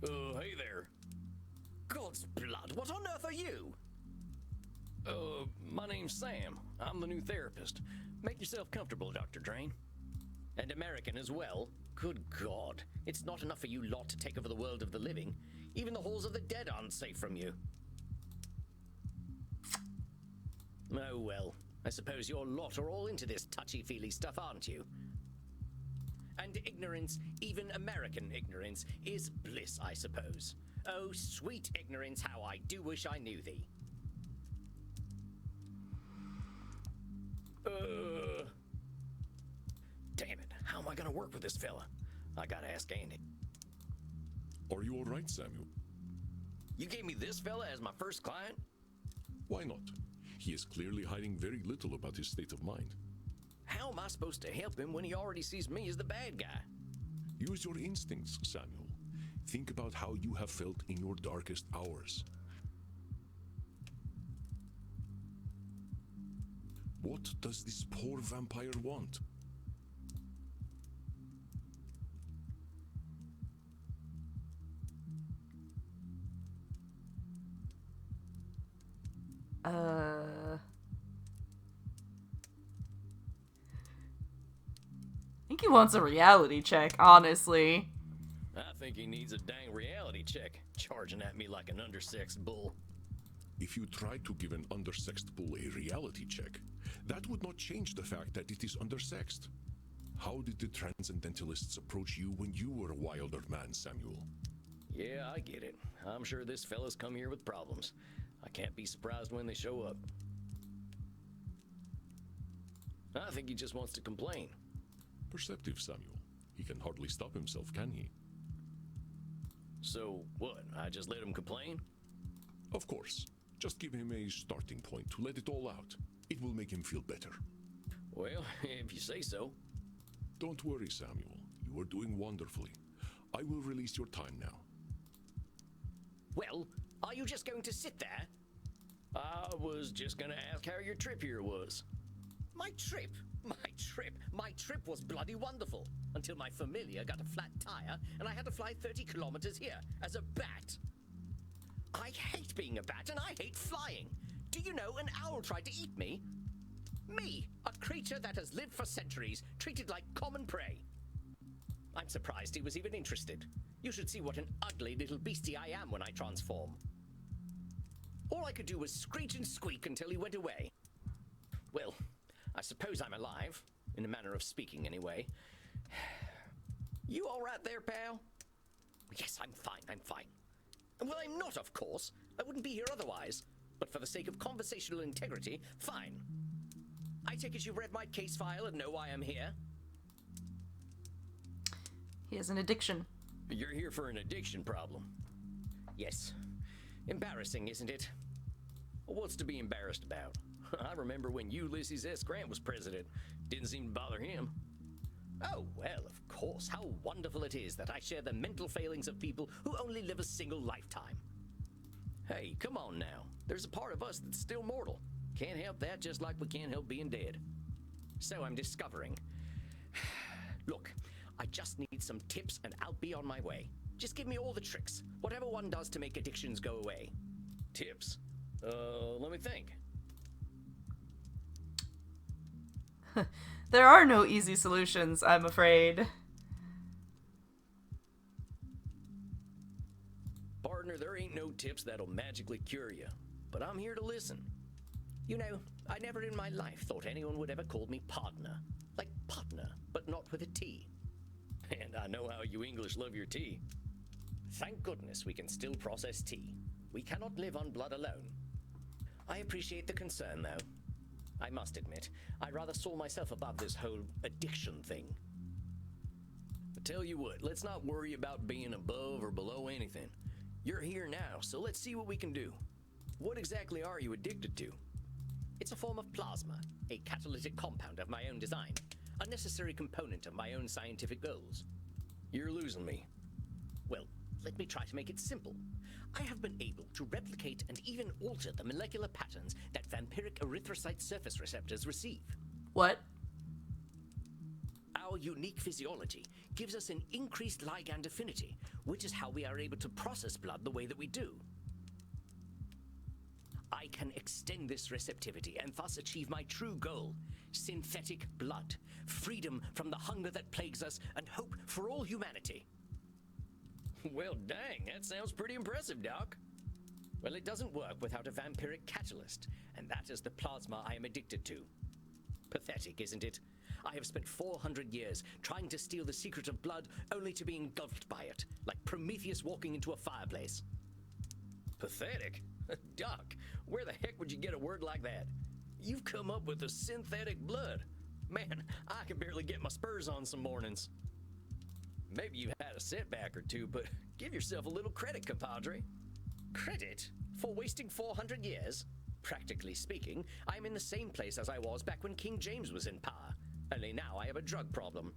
Hey there. God's blood, what on earth are you? My name's Sam. I'm the new therapist. Make yourself comfortable, Dr. Drain. And American as well. Good God. It's not enough for you lot to take over the world of the living. Even the halls of the dead aren't safe from you. Oh well. I suppose your lot are all into this touchy-feely stuff, aren't you? And ignorance, even American ignorance, is bliss, I suppose. Oh, sweet ignorance, how I do wish I knew thee. Damn it, how am I gonna work with this fella? I gotta ask Andy. Are you all right, Samuel? You gave me this fella as my first client? Why not? He is clearly hiding very little about his state of mind. How am I supposed to help him when he already sees me as the bad guy? Use your instincts, Samuel. Think about how you have felt in your darkest hours. What does this poor vampire want? I think he wants a reality check, honestly. I think he needs a dang reality check, charging at me like an undersexed bull. If you tried to give an undersexed bull a reality check, that would not change the fact that it is undersexed. How did the Transcendentalists approach you when you were a wilder man, Samuel? Yeah, I get it. I'm sure this fella's come here with problems. I can't be surprised when they show up. I think he just wants to complain. Perceptive, Samuel. He can hardly stop himself, can he? So, what? I just let him complain? Of course. Just give him a starting point to let it all out. It will make him feel better. Well, if you say so. Don't worry, Samuel. You are doing wonderfully. I will release your time now. Well, are you just going to sit there? I was just gonna ask how your trip here was. My trip? My trip was bloody wonderful. Until my familiar got a flat tire and I had to fly 30 kilometers here as a bat. I hate being a bat and I hate flying. Do you know an owl tried to eat me? Me, a creature that has lived for centuries, treated like common prey. I'm surprised he was even interested. You should see what an ugly little beastie I am when I transform. All I could do was screech and squeak until he went away. Well, I suppose I'm alive, in a manner of speaking anyway. You all right there, pal? Yes, I'm fine. Well, I'm not, of course. I wouldn't be here otherwise. But for the sake of conversational integrity, fine. I take it you've read my case file and know why I'm here? He has an addiction. You're here for an addiction problem. Yes. Embarrassing, isn't it? What's to be embarrassed about? I remember when Ulysses S. Grant was president. Didn't seem to bother him. Oh, well, of course. How wonderful it is that I share the mental failings of people who only live a single lifetime. Hey, come on now. There's a part of us that's still mortal. Can't help that, just like we can't help being dead. So I'm discovering. Look, I just need some tips and I'll be on my way. Just give me all the tricks. Whatever one does to make addictions go away. Tips? Let me think. There are no easy solutions, I'm afraid. Partner, there ain't no tips that'll magically cure you. But I'm here to listen. You know, I never in my life thought anyone would ever call me partner. Like partner, but not with a T. And I know how you English love your tea. Thank goodness we can still process tea. We cannot live on blood alone. I appreciate the concern, though. I must admit, I rather saw myself above this whole addiction thing. I tell you what, let's not worry about being above or below anything. You're here now, so let's see what we can do. What exactly are you addicted to? It's a form of plasma, a catalytic compound of my own design, a necessary component of my own scientific goals. You're losing me. Well, let me try to make it simple. I have been able to replicate and even alter the molecular patterns that vampiric erythrocyte surface receptors receive. What? Our unique physiology gives us an increased ligand affinity, which is how we are able to process blood the way that we do. I can extend this receptivity and thus achieve my true goal: synthetic blood, freedom from the hunger that plagues us, and hope for all humanity. Well, dang, that sounds pretty impressive, Doc. Well, it doesn't work without a vampiric catalyst, and that is the plasma I am addicted to. Pathetic, isn't it? I have spent 400 years trying to steal the secret of blood, only to be engulfed by it, like Prometheus walking into a fireplace. Pathetic? Doc, where the heck would you get a word like that? You've come up with the synthetic blood. Man, I can barely get my spurs on some mornings. Maybe you had a setback or two, but give yourself a little credit, compadre. Credit? For wasting 400 years? Practically speaking, I'm in the same place as I was back when King James was in power. Only now I have a drug problem.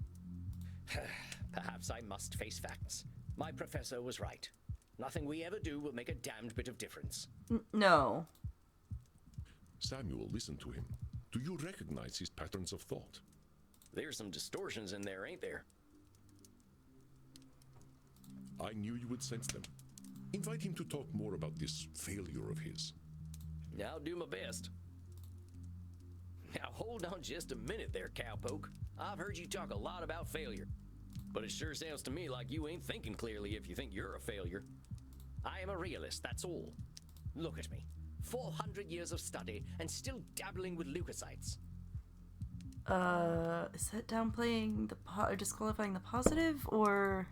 Perhaps I must face facts. My professor was right. Nothing we ever do will make a damned bit of difference. No. Samuel, listen to him. Do you recognize his patterns of thought? There's some distortions in there, ain't there? I knew you would sense them. Invite him to talk more about this failure of his. I'll do my best. Now hold on just a minute there, cowpoke. I've heard you talk a lot about failure, but it sure sounds to me like you ain't thinking clearly if you think you're a failure. I am a realist, that's all. Look at me. 400 years of study and still dabbling with leukocytes. Is that downplaying the or disqualifying the positive, or...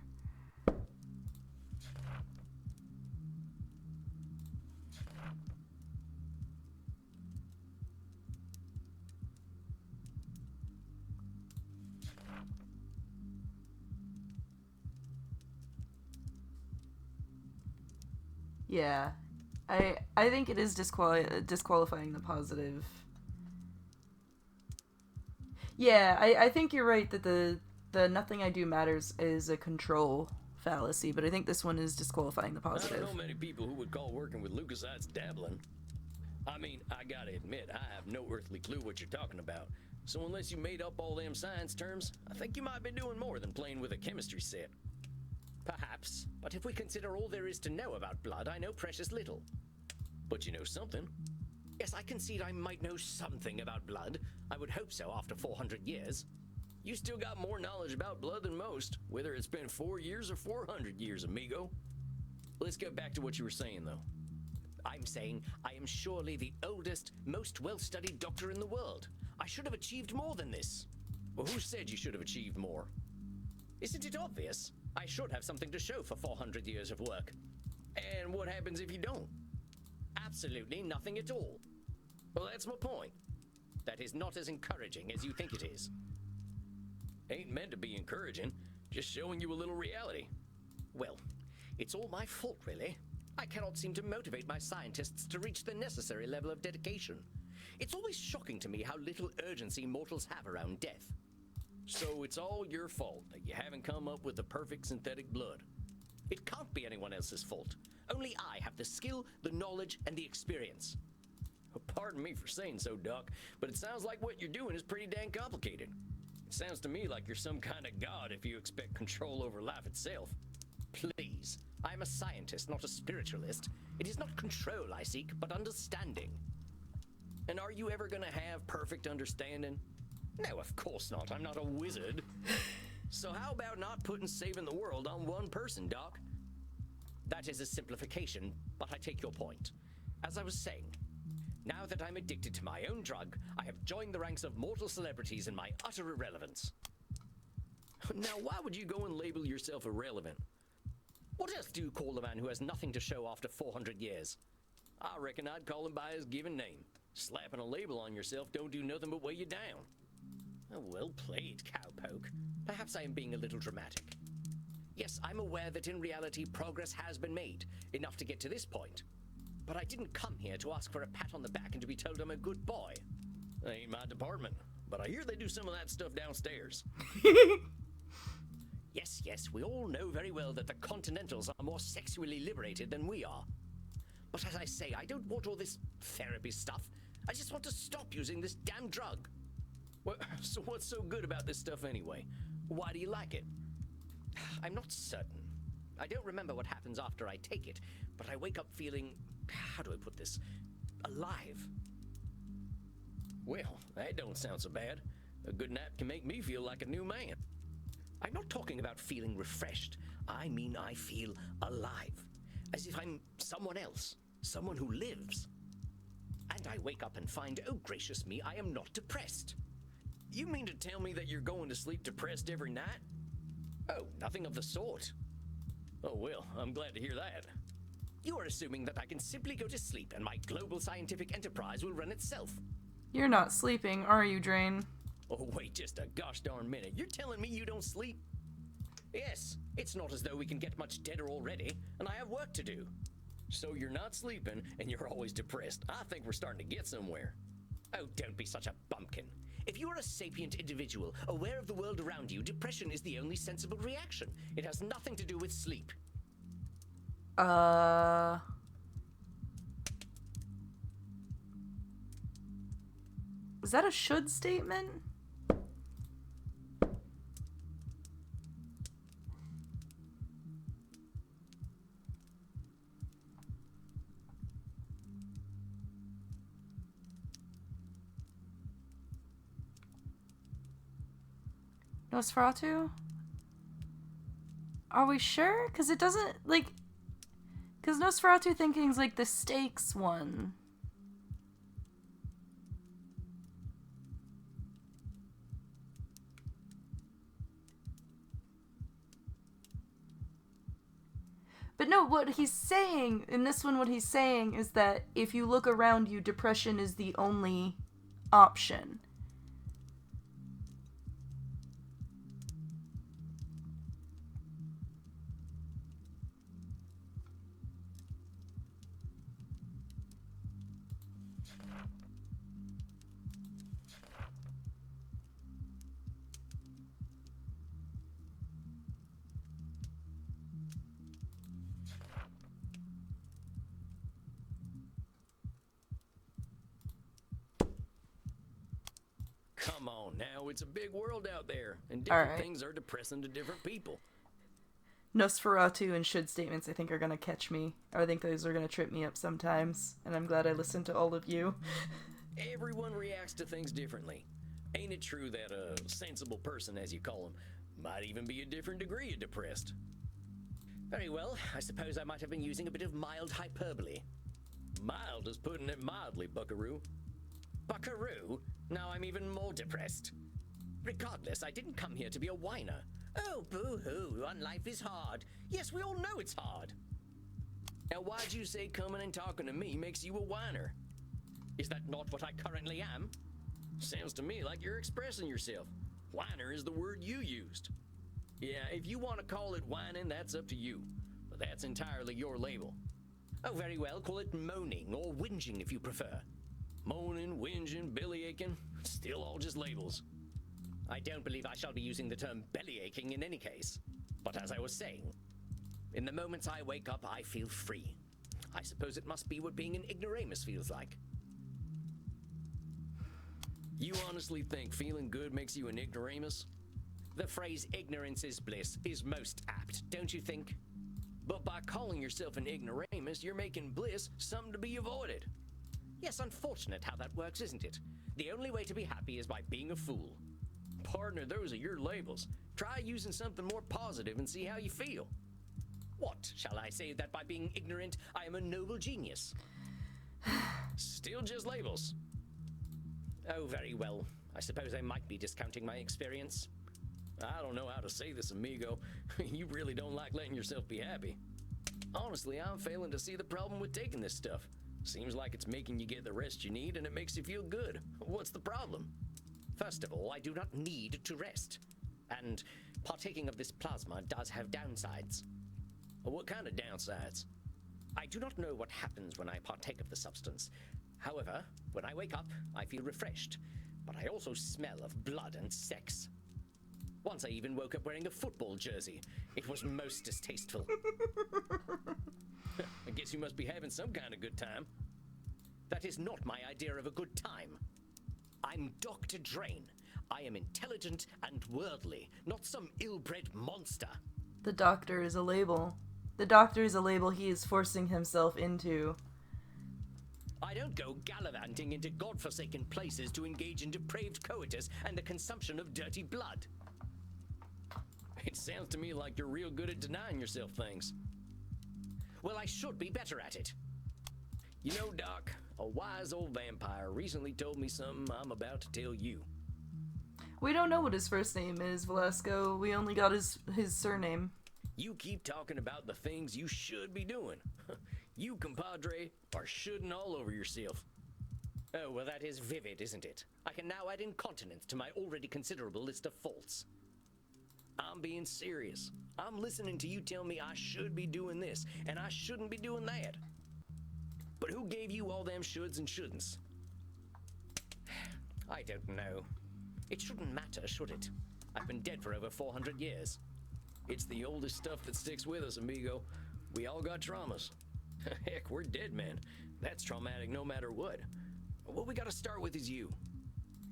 Yeah, I think it is disqualifying the positive. Yeah, I think you're right that the nothing I do matters is a control fallacy, but I think this one is disqualifying the positive. I don't know many people who would call working with LucasArts dabbling. I mean, I gotta admit, I have no earthly clue what you're talking about. So unless you made up all them science terms, I think you might be doing more than playing with a chemistry set. Perhaps, but if we consider all there is to know about blood, I know precious little. But you know something. Yes, I concede I might know something about blood. I would hope so after 400 years. You still got more knowledge about blood than most, whether it's been 4 years or 400 years, amigo. Let's get back to what you were saying, though. I'm saying I am surely the oldest, most well-studied doctor in the world. I should have achieved more than this. Well, who said you should have achieved more? Isn't it obvious? I should have something to show for 400 years of work. And what happens if you don't? Absolutely nothing at all. Well, that's my point. That is not as encouraging as you think it is. Ain't meant to be encouraging, just showing you a little reality. Well, it's all my fault, really. I cannot seem to motivate my scientists to reach the necessary level of dedication. It's always shocking to me how little urgency mortals have around death. So it's all your fault that you haven't come up with the perfect synthetic blood. It can't be anyone else's fault. Only I have the skill, the knowledge, and the experience. Pardon me for saying so, Doc, but it sounds like what you're doing is pretty dang complicated. It sounds to me like you're some kind of god if you expect control over life itself. Please, I am a scientist, not a spiritualist. It is not control I seek, but understanding. And are you ever gonna have perfect understanding? No, of course not. I'm not a wizard. So how about not putting saving the world on one person, Doc? That is a simplification, but I take your point. As I was saying, now that I'm addicted to my own drug, I have joined the ranks of mortal celebrities in my utter irrelevance. Now, why would you go and label yourself irrelevant? What else do you call a man who has nothing to show after 400 years? I reckon I'd call him by his given name. Slapping a label on yourself don't do nothing but weigh you down. Oh, well played, cowpoke. Perhaps I am being a little dramatic. Yes, I'm aware that in reality progress has been made, enough to get to this point. But I didn't come here to ask for a pat on the back and to be told I'm a good boy. That ain't my department, but I hear they do some of that stuff downstairs. Yes, we all know very well that the Continentals are more sexually liberated than we are. But as I say, I don't want all this therapy stuff. I just want to stop using this damn drug. Well, so what's so good about this stuff anyway? Why do you like it? I'm not certain. I don't remember what happens after I take it, but I wake up feeling, how do I put this, alive. Well, that don't sound so bad. A good nap can make me feel like a new man. I'm not talking about feeling refreshed. I mean I feel alive. As if I'm someone else, someone who lives. And I wake up and find, oh gracious me, I am not depressed. You mean to tell me that you're going to sleep depressed every night? Oh, nothing of the sort. Oh well, I'm glad to hear that. You are assuming that I can simply go to sleep and my global scientific enterprise will run itself. You're not sleeping, are you, Drain? Oh wait just a gosh darn minute, you're telling me you don't sleep? Yes, it's not as though we can get much deader already, and I have work to do. So you're not sleeping, and you're always depressed. I think we're starting to get somewhere. Oh, don't be such a bumpkin. If you are a sapient individual, aware of the world around you, depression is the only sensible reaction. It has nothing to do with sleep. Is that a should statement? Nosferatu? Are we sure? Because it doesn't, like... Because Nosferatu thinking's like the stakes one. But no, what he's saying, in this one, what he's saying is that if you look around you, depression is the only option. Come on now, it's a big world out there, and All different right. things are depressing to different people. Nosferatu and should statements, I think, are gonna catch me. I think those are gonna trip me up sometimes, and I'm glad I listened to all of you. Everyone reacts to things differently. Ain't it true that a sensible person, as you call them, might even be a different degree of depressed? Very well, I suppose I might have been using a bit of mild hyperbole. Mild is putting it mildly, Buckaroo. Buckaroo? Now I'm even more depressed. Regardless, I didn't come here to be a whiner. Oh, boo-hoo, on life is hard. Yes, we all know it's hard. Now why'd you say coming and talking to me makes you a whiner? Is that not what I currently am? Sounds to me like you're expressing yourself. Whiner is the word you used. Yeah, if you want to call it whining, that's up to you. But that's entirely your label. Oh, very well, call it moaning or whinging if you prefer. Moaning, whinging, bellyaching, still all just labels. I don't believe I shall be using the term bellyaching in any case. But as I was saying, in the moments I wake up, I feel free. I suppose it must be what being an ignoramus feels like. You honestly think feeling good makes you an ignoramus? The phrase ignorance is bliss is most apt, don't you think? But by calling yourself an ignoramus, you're making bliss something to be avoided. Yes, unfortunate how that works, isn't it? The only way to be happy is by being a fool. Partner, those are your labels. Try using something more positive and see how you feel. What, shall I say that by being ignorant, I am a noble genius? Still just labels. Oh, very well. I suppose I might be discounting my experience. I don't know how to say this, amigo. You really don't like letting yourself be happy. Honestly, I'm failing to see the problem with taking this stuff. Seems like it's making you get the rest you need and it makes you feel good. What's the problem? First of all, I do not need to rest. And partaking of this plasma does have downsides. What kind of downsides? I do not know what happens when I partake of the substance. However, when I wake up, I feel refreshed. But I also smell of blood and sex. Once I even woke up wearing a football jersey. It was most distasteful. I guess you must be having some kind of good time. That is not my idea of a good time. I'm Dr. Drain. I am intelligent and worldly, not some ill-bred monster. The doctor is a label. The doctor is a label he is forcing himself into. I don't go gallivanting into godforsaken places to engage in depraved coitus and the consumption of dirty blood. It sounds to me like you're real good at denying yourself things. Well, I should be better at it. You know, Doc, a wise old vampire recently told me something I'm about to tell you. We don't know what his first name is, Velasco. We only got his surname. You keep talking about the things you should be doing. You, compadre, are shoulding all over yourself. Oh, well, that is vivid, isn't it? I can now add incontinence to my already considerable list of faults. I'm being serious. I'm listening to you tell me I should be doing this, and I shouldn't be doing that. But who gave you all them shoulds and shouldn'ts? I don't know. It shouldn't matter, should it? I've been dead for over 400 years. It's the oldest stuff that sticks with us, amigo. We all got traumas. Heck, we're dead, man. That's traumatic no matter what. What we gotta start with is you.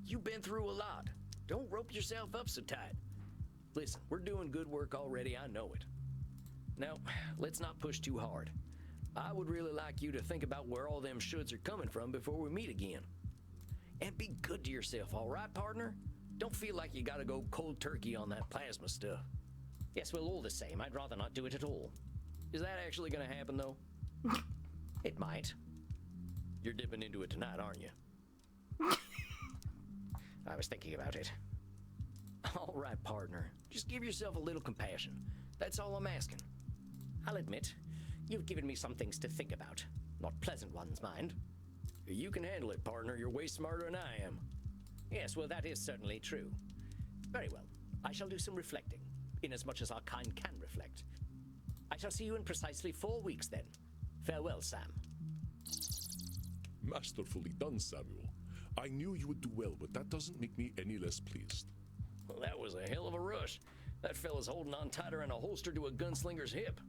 You've been through a lot. Don't rope yourself up so tight. Listen, we're doing good work already, I know it. Now, let's not push too hard. I would really like you to think about where all them shoulds are coming from before we meet again. And be good to yourself, alright, partner? Don't feel like you gotta go cold turkey on that plasma stuff. Yes, well, all the same, I'd rather not do it at all. Is that actually gonna happen, though? It might. You're dipping into it tonight, aren't you? I was thinking about it. All right, partner. Just give yourself a little compassion. That's all I'm asking. I'll admit, you've given me some things to think about. Not pleasant ones, mind. You can handle it, partner. You're way smarter than I am. Yes, well, that is certainly true. Very well. I shall do some reflecting, inasmuch as our kind can reflect. I shall see you in precisely 4 weeks, then. Farewell, Sam. Masterfully done, Samuel. I knew you would do well, but that doesn't make me any less pleased. Well, that was a hell of a rush. That fella's holding on tighter than a holster to a gunslinger's hip.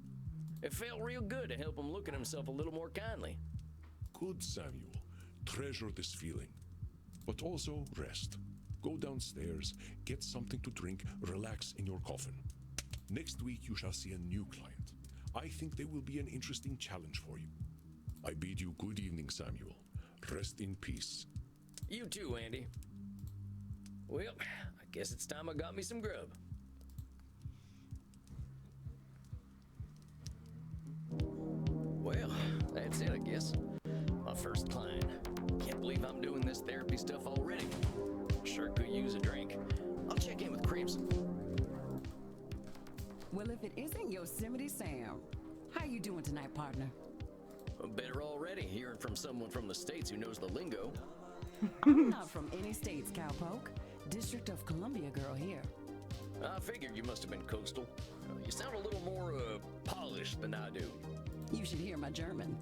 It felt real good to help him look at himself a little more kindly. Good, Samuel. Treasure this feeling. But also rest. Go downstairs, get something to drink, relax in your coffin. Next week you shall see a new client. I think they will be an interesting challenge for you. I bid you good evening, Samuel. Rest in peace. You too, Andy. Well, I guess it's time I got me some grub. Well, that's it, I guess. My first client. Can't believe I'm doing this therapy stuff already. Sure could use a drink. I'll check in with Crimson. Well, if it isn't Yosemite Sam, how you doing tonight, partner? Better already, hearing from someone from the States who knows the lingo. I'm not from any states, cowpoke. District of Columbia girl here. I figured you must have been coastal. You sound a little more, polished than I do. You should hear my German.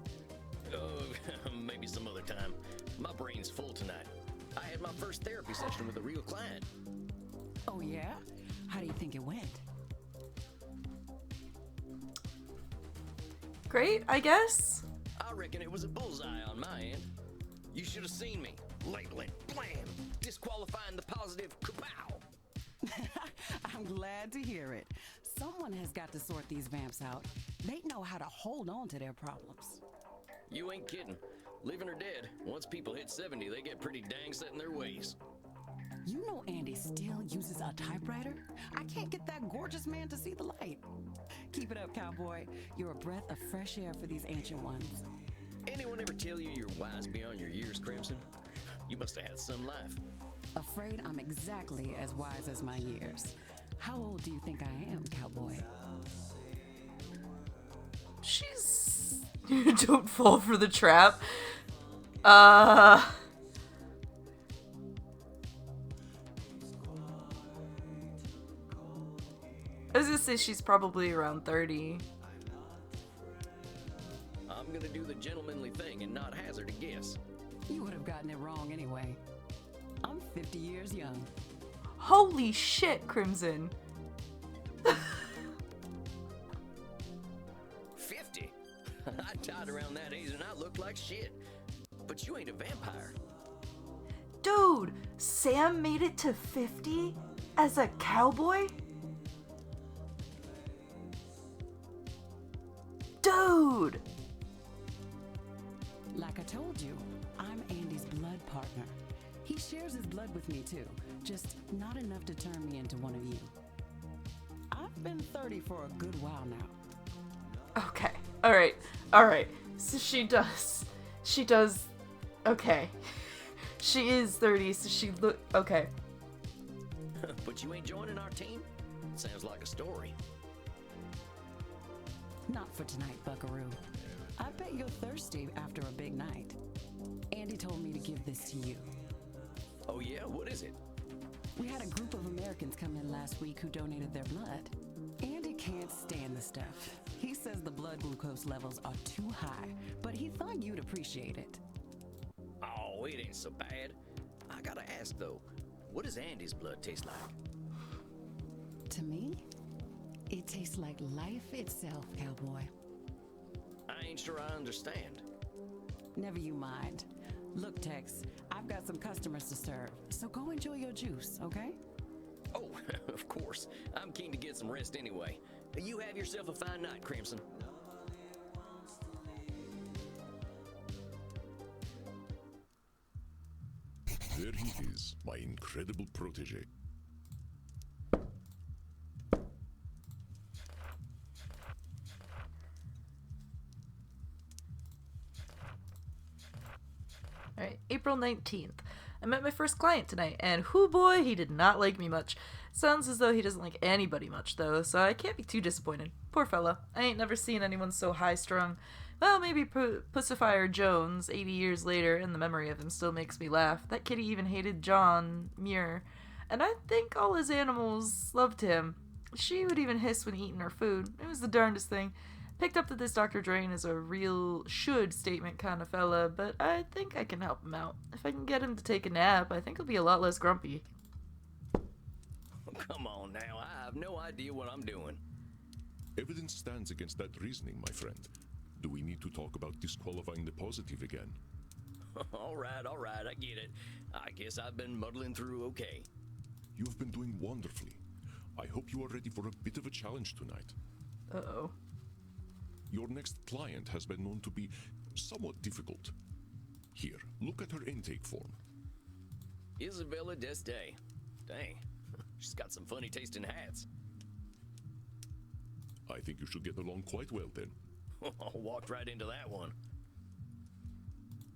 Maybe some other time. My brain's full tonight. I had my first therapy session with a real client. Oh, yeah? How do you think it went? Great, I guess. I reckon it was a bullseye on my end. You should have seen me. Labeling, blam, disqualifying the positive, kapow. I'm glad to hear it. Someone has got to sort these vamps out. They know how to hold on to their problems. You ain't kidding. Living or dead, once people hit 70, they get pretty dang set in their ways. You know Andy still uses a typewriter? I can't get that gorgeous man to see the light. Keep it up, cowboy. You're a breath of fresh air for these ancient ones. Anyone ever tell you you're wise beyond your years, Crimson? You must have had some life. Afraid I'm exactly as wise as my years. How old do you think I am, cowboy? She's... Don't fall for the trap. I was gonna say she's probably around 30. I'm gonna do the gentlemanly thing and not hazard a guess. You would have gotten it wrong anyway. I'm 50 years young. Holy shit, Crimson. 50? I died around that age and I look like shit. But you ain't a vampire. Dude, Sam made it to 50 as a cowboy? Dude! Like I told you, I'm Andy's blood partner. He shares his blood with me too, just not enough to turn me into one of you. I've been 30 for a good while now. Okay. Alright. So she does, okay. She is 30, so she okay. But you ain't joining our team? Sounds like a story. Not for tonight, buckaroo. I bet you're thirsty after a big night. Andy told me to give this to you. Oh yeah? What is it? We had a group of Americans come in last week who donated their blood. Andy can't stand the stuff. He says the blood glucose levels are too high, but he thought you'd appreciate it. Oh, it ain't so bad. I gotta ask though, what does Andy's blood taste like? To me, it tastes like life itself, cowboy. I ain't sure I understand. Never you mind. Look, Tex, I've got some customers to serve, so go enjoy your juice, okay? Oh, of course. I'm keen to get some rest anyway. You have yourself a fine night, Crimson. There he is, my incredible protege. Alright, April 19th. I met my first client tonight, and whoo boy, he did not like me much. Sounds as though he doesn't like anybody much, though, so I can't be too disappointed. Poor fella. I ain't never seen anyone so high-strung. Well, maybe Pussifier Jones, 80 years later, and the memory of him still makes me laugh. That kitty even hated John Muir, and I think all his animals loved him. She would even hiss when eating her food. It was the darndest thing. Picked up that this Dr. Drain is a real should statement kind of fella, but I think I can help him out. If I can get him to take a nap, I think he'll be a lot less grumpy. Come on now, I have no idea what I'm doing. Evidence stands against that reasoning, my friend. Do we need to talk about disqualifying the positive again? All right, I get it. I guess I've been muddling through okay. You have been doing wonderfully. I hope you are ready for a bit of a challenge tonight. Uh-oh. Your next client has been known to be somewhat difficult. Here, look at her intake form. Isabella Deste. Dang, she's got some funny tasting hats. I think you should get along quite well then. Walked right into that one.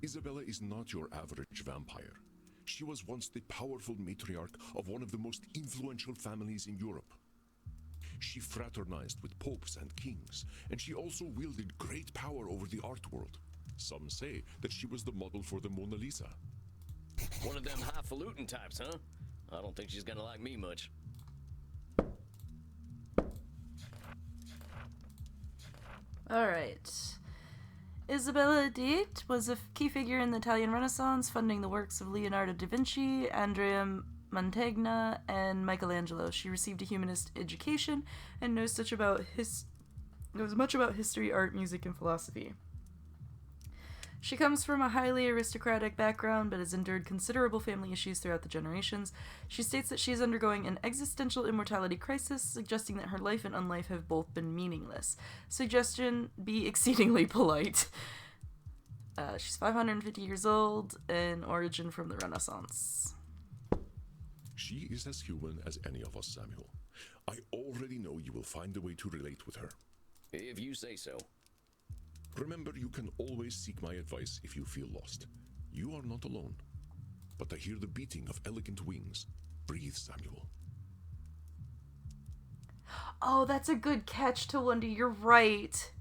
Isabella is not your average vampire. She was once the powerful matriarch of one of the most influential families in Europe. She fraternized with popes and kings, and she also wielded great power over the art world. Some say that she was the model for the Mona Lisa. One of them highfalutin types, huh? I don't think she's gonna like me much. Alright. Isabella Diet was a key figure in the Italian Renaissance, funding the works of Leonardo da Vinci, Andrea Mantegna, and Michelangelo. She received a humanist education and knows much about history, art, music, and philosophy. She comes from a highly aristocratic background, but has endured considerable family issues throughout the generations. She states that she is undergoing an existential immortality crisis, suggesting that her life and unlife have both been meaningless. Suggestion, be exceedingly polite. She's 550 years old, and origin from the Renaissance. She is as human as any of us, Samuel. I already know you will find a way to relate with her. If you say so. Remember, you can always seek my advice if you feel lost. You are not alone. But I hear the beating of elegant wings. Breathe, Samuel. Oh, that's a good catch, Tawundi. You're right.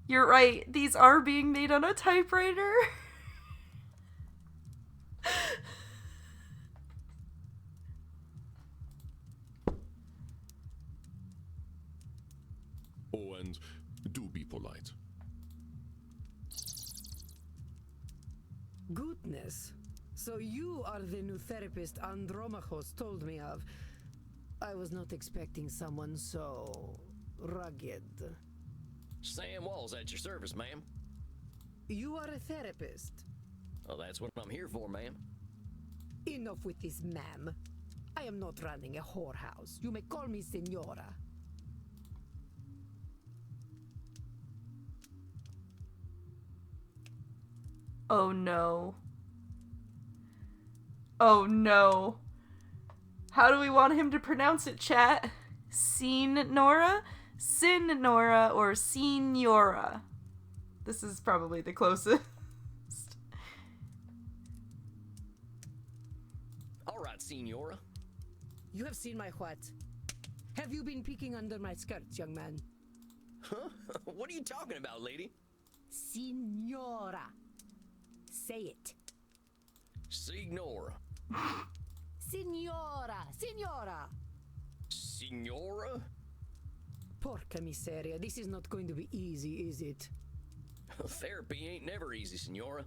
You're right. These are being made on a typewriter. Oh, and do be polite. Goodness. So you are the new therapist Andromachos told me of. I was not expecting someone so rugged. Sam Walls at your service, ma'am. You are a therapist. Well, that's what I'm here for, ma'am. Enough with this, ma'am. I am not running a whorehouse. You may call me Senora. Oh no. Oh no. How do we want him to pronounce it, chat? Sin-Nora? Sin-Nora or Senora? This is probably the closest. All right, Senora. You have seen my what? Have you been peeking under my skirts, young man? Huh? What are you talking about, lady? Senora. Say it. Signora. Signora! Signora! Signora? Porca miseria, this is not going to be easy, is it? Therapy ain't never easy, Signora.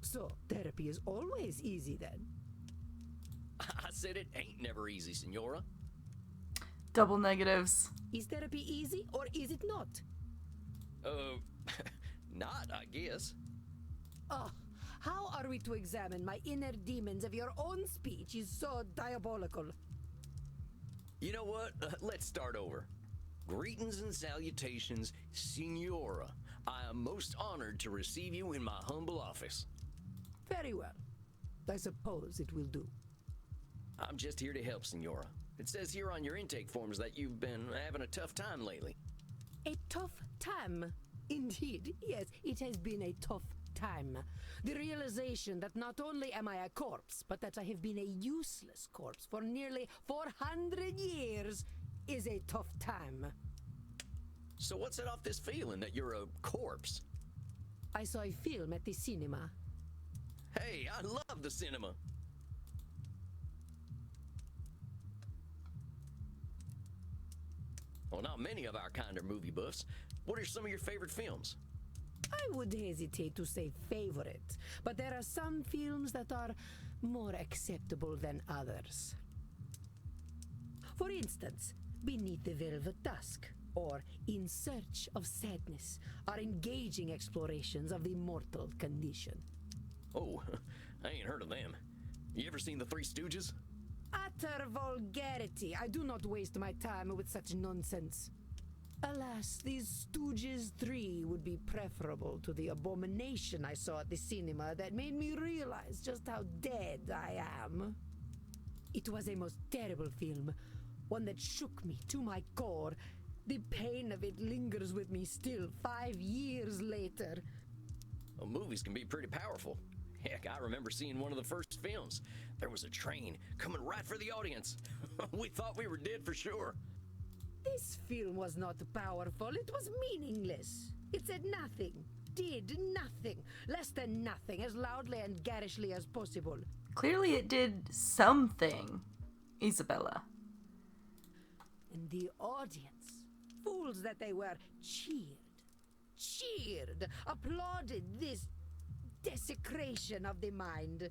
So, therapy is always easy then? I said it ain't never easy, Signora. Double negatives. Is therapy easy or is it not? Not, I guess. Oh, how are we to examine my inner demons if your own speech is so diabolical? You know what? Let's start over. Greetings and salutations, Signora. I am most honored to receive you in my humble office. Very well. I suppose it will do. I'm just here to help, Signora. It says here on your intake forms that you've been having a tough time lately. A tough time? Indeed, yes, it has been a tough time. The realization that not only am I a corpse, but that I have been a useless corpse for nearly 400 years is a tough time. So what set off this feeling that you're a corpse? I saw a film at the cinema. Hey, I love the cinema. Well, not many of our kind are movie buffs. What are some of your favorite films? I would hesitate to say favorite, but there are some films that are more acceptable than others. For instance, Beneath the Velvet Dusk or In Search of Sadness are engaging explorations of the mortal condition. Oh, I ain't heard of them. You ever seen The Three Stooges? Utter vulgarity. I do not waste my time with such nonsense. Alas, these Stooges 3 would be preferable to the abomination I saw at the cinema that made me realize just how dead I am. It was a most terrible film, one that shook me to my core. The pain of it lingers with me still 5 years later. Well, movies can be pretty powerful. Heck, I remember seeing one of the first films. There was a train coming right for the audience. We thought we were dead for sure. This film was not powerful, it was meaningless. It said nothing, did nothing, less than nothing, as loudly and garishly as possible. Clearly it did something, Isabella. And the audience, fools that they were, cheered, applauded this desecration of the mind.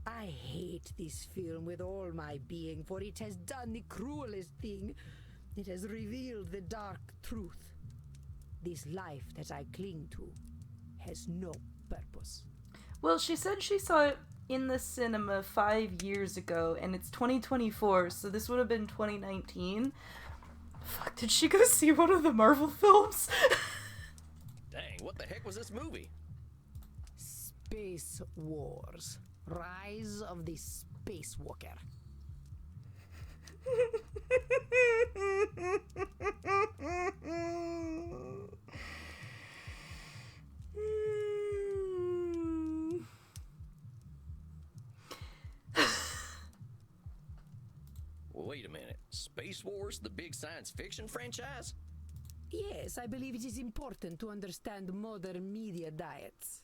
I hate this film with all my being, for it has done the cruelest thing. It has revealed the dark truth. This life that I cling to has no purpose. Well, she said she saw it in the cinema 5 years ago, and it's 2024, so this would have been 2019. Fuck, did she go see one of the Marvel films? Dang, what the heck was this movie? Space Wars. Rise of the Spacewalker. Wait a minute. Space Wars, the big science fiction franchise? Yes, I believe it is important to understand modern media diets.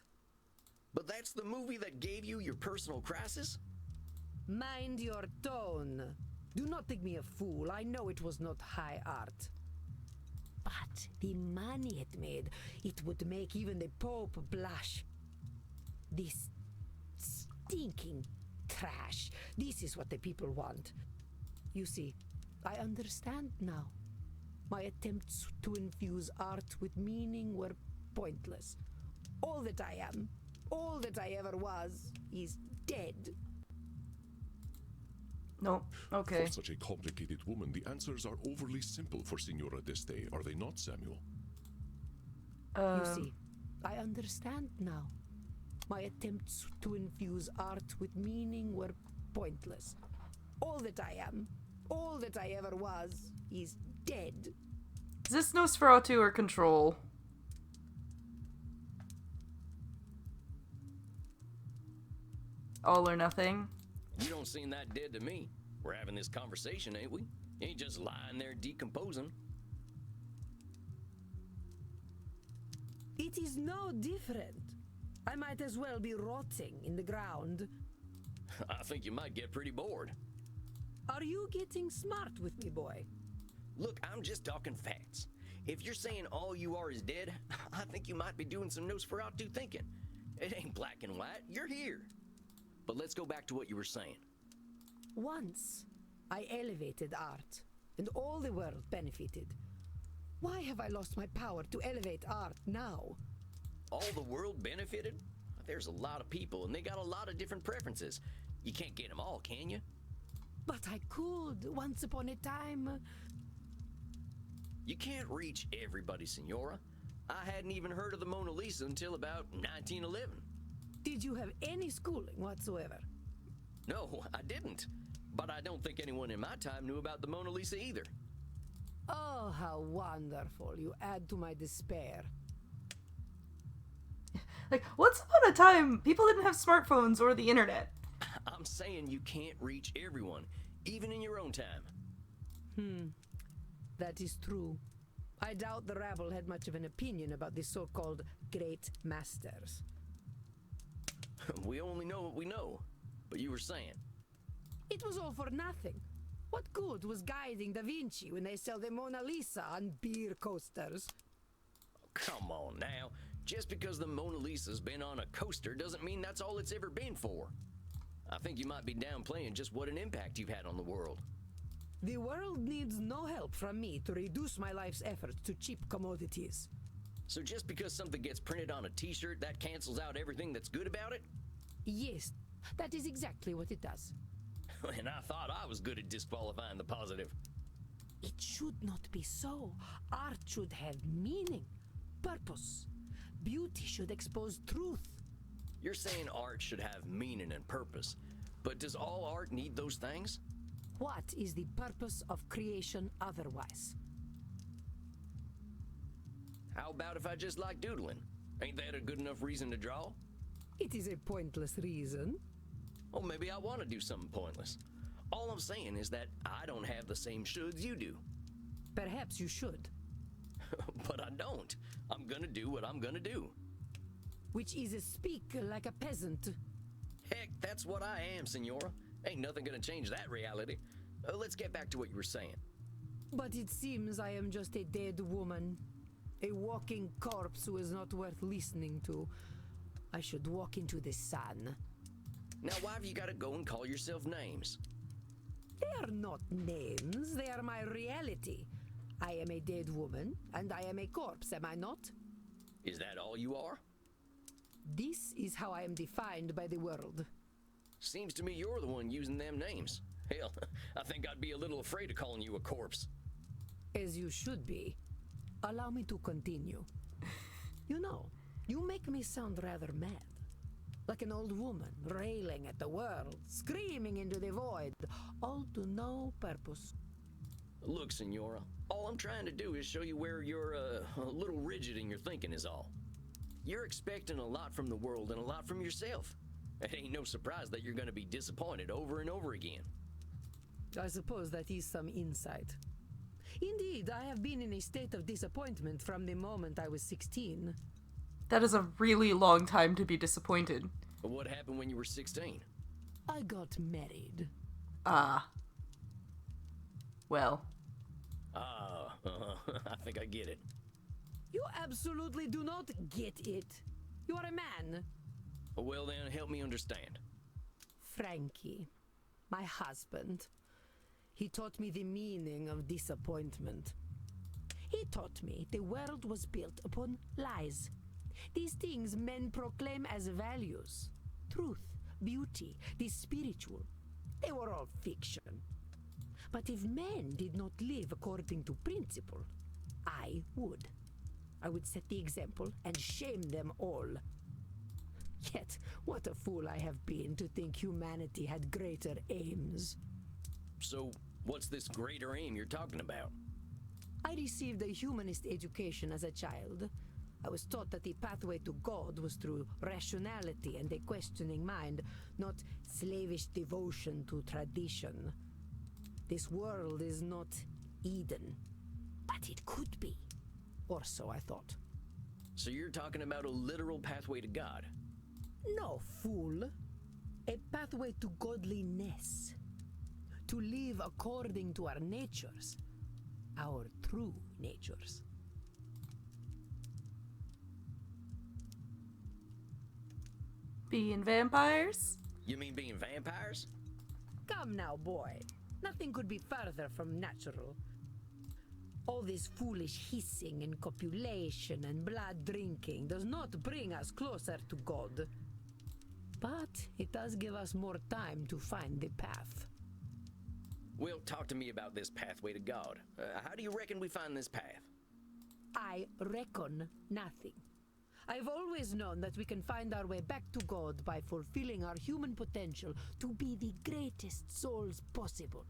But that's the movie that gave you your personal crisis? Mind your tone. Do not think me a fool. I know it was not high art. But the money it made, it would make even the Pope blush. This stinking trash. This is what the people want. You see, I understand now. My attempts to infuse art with meaning were pointless. All that I am, all that I ever was, is dead. No, okay. For such a complicated woman, the answers are overly simple for Signora d'Este, are they not, Samuel? You see, I understand now. My attempts to infuse art with meaning were pointless. All that I am, all that I ever was, is dead. Is this Nosferatu or Control? All or nothing? You don't seem that dead to me. We're having this conversation, ain't we? You ain't just lying there decomposing. It is no different. I might as well be rotting in the ground. I think you might get pretty bored. Are you getting smart with me, boy? Look, I'm just talking facts. If you're saying all you are is dead, I think you might be doing some Nosferatu thinking. It ain't black and white. You're here. But let's go back to what you were saying. Once, I elevated art, and all the world benefited. Why have I lost my power to elevate art now? All the world benefited? There's a lot of people, and they got a lot of different preferences. You can't get them all, can you? But I could, once upon a time. You can't reach everybody, Signora. I hadn't even heard of the Mona Lisa until about 1911. Did you have any schooling whatsoever? No, I didn't. But I don't think anyone in my time knew about the Mona Lisa either. Oh, how wonderful. You add to my despair. Like, once upon a time, people didn't have smartphones or the internet. I'm saying you can't reach everyone, even in your own time. That is true. I doubt the rabble had much of an opinion about the so-called Great Masters. We only know what we know. But you were saying. It was all for nothing. What good was guiding Da Vinci when they sell the Mona Lisa on beer coasters? Come on now. Just because the Mona Lisa's been on a coaster doesn't mean that's all it's ever been for. I think you might be downplaying just what an impact you've had on the world. The world needs no help from me to reduce my life's efforts to cheap commodities. So just because something gets printed on a t-shirt, that cancels out everything that's good about it? Yes, that is exactly what it does. And I thought I was good at disqualifying the positive. It should not be so. Art should have meaning, purpose. Beauty should expose truth. You're saying art should have meaning and purpose, but does all art need those things? What is the purpose of creation otherwise? How about if I just like doodling? Ain't that a good enough reason to draw? It is a pointless reason. Well, maybe I want to do something pointless. All I'm saying is that I don't have the same shoulds you do. Perhaps you should. But I don't. I'm gonna do what I'm gonna do. Which is speak like a peasant. Heck, that's what I am, Senora. Ain't nothing gonna change that reality. Let's get back to what you were saying. But it seems I am just a dead woman. A walking corpse who is not worth listening to. I should walk into the sun. Now why have you gotta go and call yourself names? They are not names, they are my reality. I am a dead woman, and I am a corpse, am I not? Is that all you are? This is how I am defined by the world. Seems to me you're the one using them names. Hell, I think I'd be a little afraid of calling you a corpse. As you should be. Allow me to continue. You know, you make me sound rather mad. Like an old woman, railing at the world, screaming into the void, all to no purpose. Look, Senora, all I'm trying to do is show you where you're a little rigid in your thinking is all. You're expecting a lot from the world and a lot from yourself. It ain't no surprise that you're gonna be disappointed over and over again. I suppose that is some insight. Indeed, I have been in a state of disappointment from the moment I was 16. That is a really long time to be disappointed. But what happened when you were 16? I got married. Ah. Well. I think I get it. You absolutely do not get it. You are a man. Well then, help me understand. Frankie, my husband. He taught me the meaning of disappointment. He taught me the world was built upon lies. These things men proclaim as values. Truth, beauty, the spiritual. They were all fiction. But if men did not live according to principle, I would. I would set the example and shame them all. Yet, what a fool I have been to think humanity had greater aims. So, what's this greater aim you're talking about? I received a humanist education as a child. I was taught that the pathway to God was through rationality and a questioning mind, not slavish devotion to tradition. This world is not Eden, but it could be. Or so I thought. So you're talking about a literal pathway to God? No, fool. A pathway to godliness. To live according to our natures. Our true natures. Being vampires? You mean being vampires? Come now, boy. Nothing could be further from natural. All this foolish hissing and copulation and blood drinking does not bring us closer to God. But it does give us more time to find the path. Well, talk to me about this pathway to God. How do you reckon we find this path? I reckon nothing. I've always known that we can find our way back to God by fulfilling our human potential to be the greatest souls possible.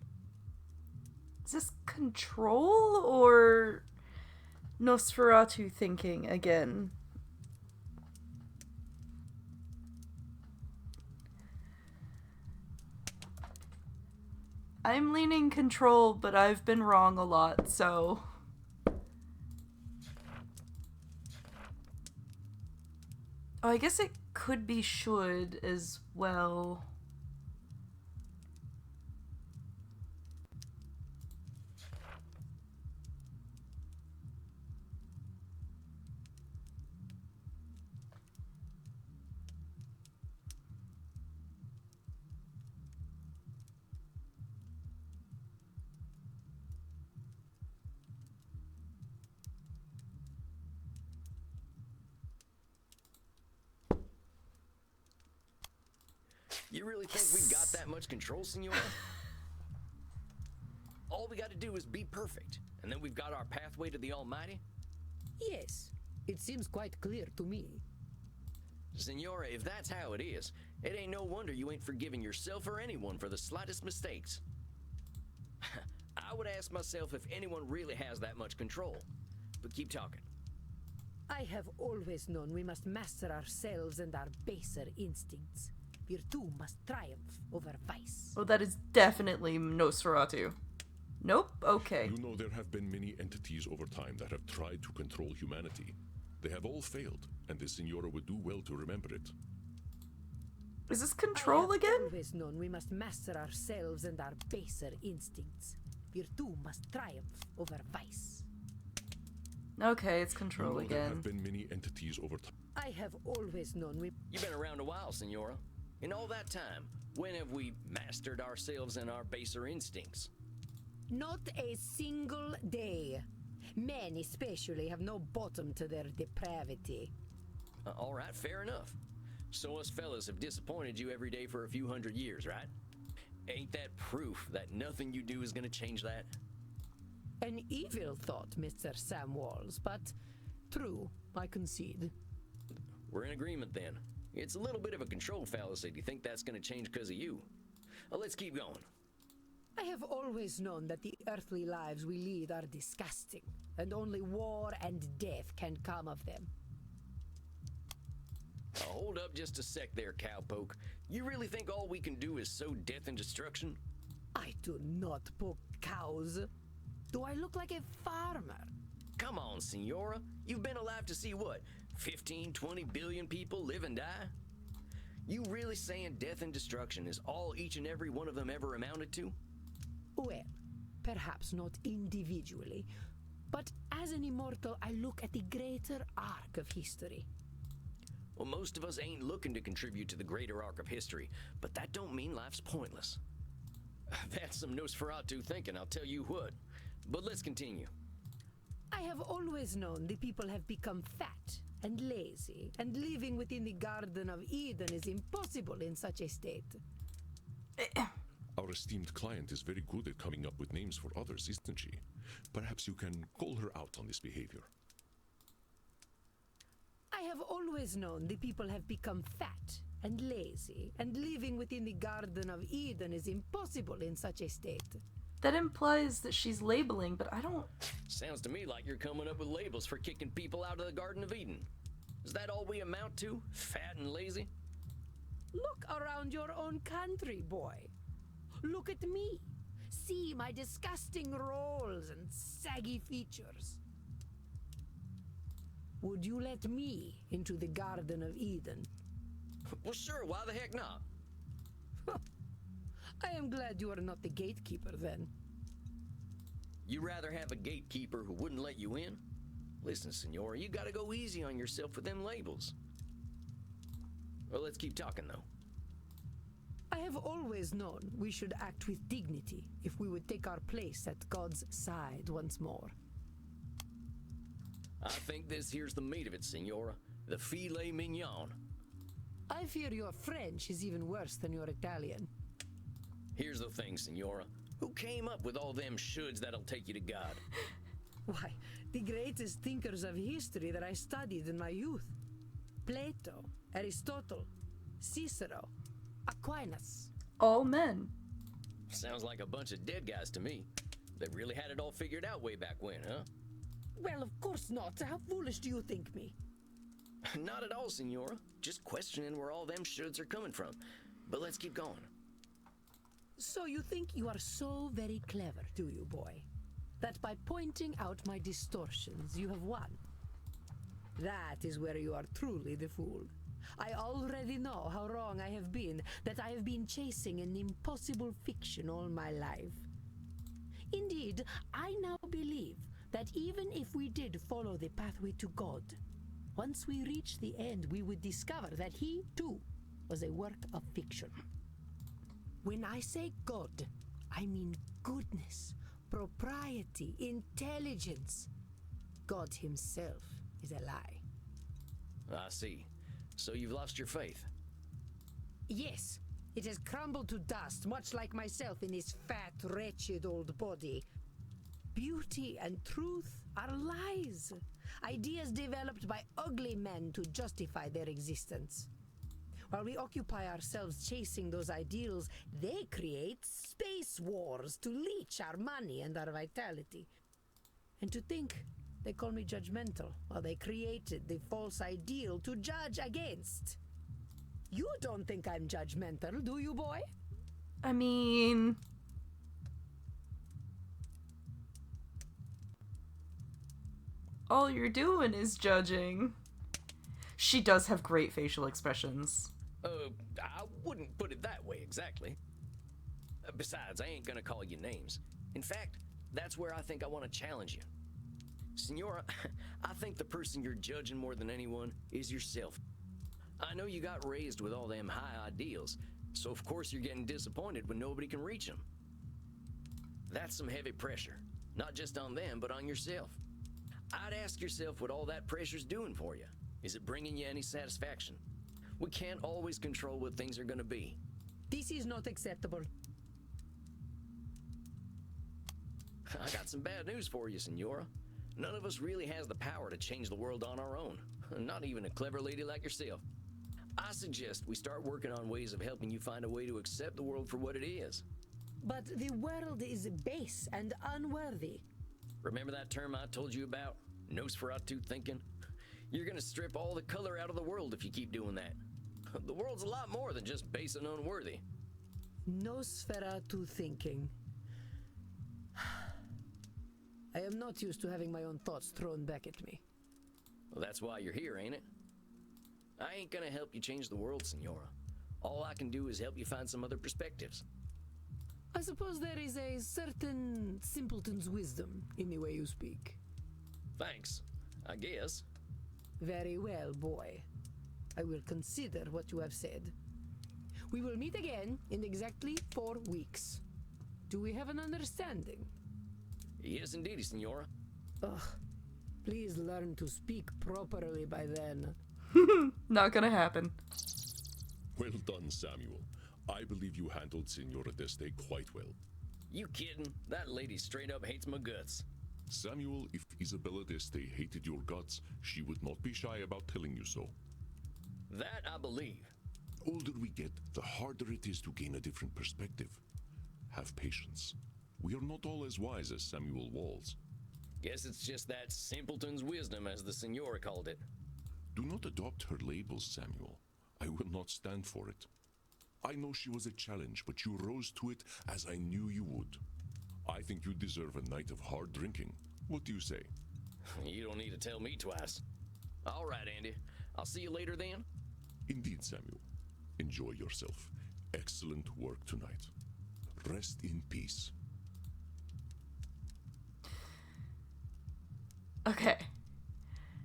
Is this control or Nosferatu thinking again? I'm leaning control, but I've been wrong a lot, so... Oh, I guess it could be should as well. You really think we got that much control, Senora? All we got to do is be perfect, and then we've got our pathway to the Almighty? Yes, it seems quite clear to me. Senora, if that's how it is, it ain't no wonder you ain't forgiving yourself or anyone for the slightest mistakes. I would ask myself if anyone really has that much control. But keep talking. I have always known we must master ourselves and our baser instincts. Virtue must triumph over vice. Oh, that is definitely Nosferatu. Nope, okay. You know there have been many entities over time that have tried to control humanity. They have all failed, and the Signora would do well to remember it. Is this control again? I have always known we must master ourselves and our baser instincts. Virtue must triumph over vice. Okay, it's control There again. have been many entities over time. I have always known we... You've been around a while, Senora. In all that time, when have we mastered ourselves and our baser instincts? Not a single day. Men especially have no bottom to their depravity. All right, fair enough. So us fellas have disappointed you every day for a few hundred years, right? Ain't that proof that nothing you do is gonna change that? An evil thought, Mr. Sam Walls, but true, I concede. We're in agreement then. It's a little bit of a control fallacy to think that's gonna change because of you. Let's keep going. I have always known that the earthly lives we lead are disgusting, and only war and death can come of them. Hold up just a sec there, cowpoke. You really think all we can do is sow death and destruction? I do not poke cows. Do I look like a farmer? Come on, Senora. You've been alive to see what? 15, 20 billion people live and die? You really saying death and destruction is all each and every one of them ever amounted to? Well, perhaps not individually, but as an immortal, I look at the greater arc of history. Well, most of us ain't looking to contribute to the greater arc of history, but that don't mean life's pointless. That's some Nosferatu thinking, I'll tell you what. But let's continue. I have always known the people have become fat and lazy, and living within the Garden of Eden is impossible in such a state. Our esteemed client is very good at coming up with names for others, isn't she? Perhaps you can call her out on this behavior. I have always known the people have become fat and lazy, and living within the Garden of Eden is impossible in such a state. That implies that she's labeling, but I don't... Sounds to me like you're coming up with labels for kicking people out of the Garden of Eden. Is that all we amount to? Fat and lazy? Look around your own country, boy. Look at me. See my disgusting rolls and saggy features. Would you let me into the Garden of Eden? Well, sure, why the heck not? I am glad you are not the gatekeeper, then. You rather have a gatekeeper who wouldn't let you in? Listen, Senora, you gotta go easy on yourself with them labels. Well, let's keep talking, though. I have always known we should act with dignity if we would take our place at God's side once more. I think this here's the meat of it, Senora. The filet mignon. I fear your French is even worse than your Italian. Here's the thing, Senora. Who came up with all them shoulds that'll take you to God? Why, the greatest thinkers of history that I studied in my youth. Plato, Aristotle, Cicero, Aquinas. All men. Sounds like a bunch of dead guys to me. They really had it all figured out way back when, huh? Well, of course not. How foolish do you think me? Not at all, Senora. Just questioning where all them shoulds are coming from. But let's keep going. So you think you are so very clever, do you, boy? That by pointing out my distortions, you have won? That is where you are truly the fool. I already know how wrong I have been, that I have been chasing an impossible fiction all my life. Indeed, I now believe that even if we did follow the pathway to God, once we reach the end, we would discover that he, too, was a work of fiction. When I say God, I mean goodness, propriety, intelligence. God himself is a lie. I see. So you've lost your faith? Yes, it has crumbled to dust, much like myself in this fat, wretched old body. Beauty and truth are lies. Ideas developed by ugly men to justify their existence. While we occupy ourselves chasing those ideals, they create space wars to leech our money and our vitality. And to think they call me judgmental while they created the false ideal to judge against. You don't think I'm judgmental, do you, boy? I mean... all you're doing is judging. She does have great facial expressions. I wouldn't put it that way exactly. Besides, I ain't gonna call you names. In fact, that's where I think I want to challenge you. Senora, I think the person you're judging more than anyone is yourself. I know you got raised with all them high ideals, so of course you're getting disappointed when nobody can reach them. That's some heavy pressure, not just on them, but on yourself. I'd ask yourself what all that pressure's doing for you. Is it bringing you any satisfaction? We can't always control what things are gonna be. This is not acceptable. I got some bad news for you, Senora. None of us really has the power to change the world on our own. Not even a clever lady like yourself. I suggest we start working on ways of helping you find a way to accept the world for what it is. But the world is base and unworthy. Remember that term I told you about? Nosferatu thinking? You're gonna strip all the color out of the world if you keep doing that. The world's a lot more than just base and unworthy. Nosferatu thinking. I am not used to having my own thoughts thrown back at me. Well, that's why you're here, ain't it? I ain't gonna help you change the world, Senora. All I can do is help you find some other perspectives. I suppose there is a certain simpleton's wisdom in the way you speak. Thanks, I guess. Very well, boy. I will consider what you have said. We will meet again in exactly 4 weeks. Do we have an understanding? Yes, indeedy, Senora. Ugh. Please learn to speak properly by then. Not gonna happen. Well done, Samuel. I believe you handled Senora Deste quite well. You kidding? That lady straight up hates my guts. Samuel, if Isabella Deste hated your guts, she would not be shy about telling you so. That I believe. Older we get, the harder it is to gain a different perspective. Have patience. We are not all as wise as Samuel Walls. Guess it's just that simpleton's wisdom, as the Senora called it. Do not adopt her labels, Samuel. I will not stand for it. I know she was a challenge, but you rose to it as I knew you would. I think you deserve a night of hard drinking. What do you say? You don't need to tell me twice. All right, Andy. I'll see you later then. Indeed, Samuel. Enjoy yourself. Excellent work tonight. Rest in peace. Okay.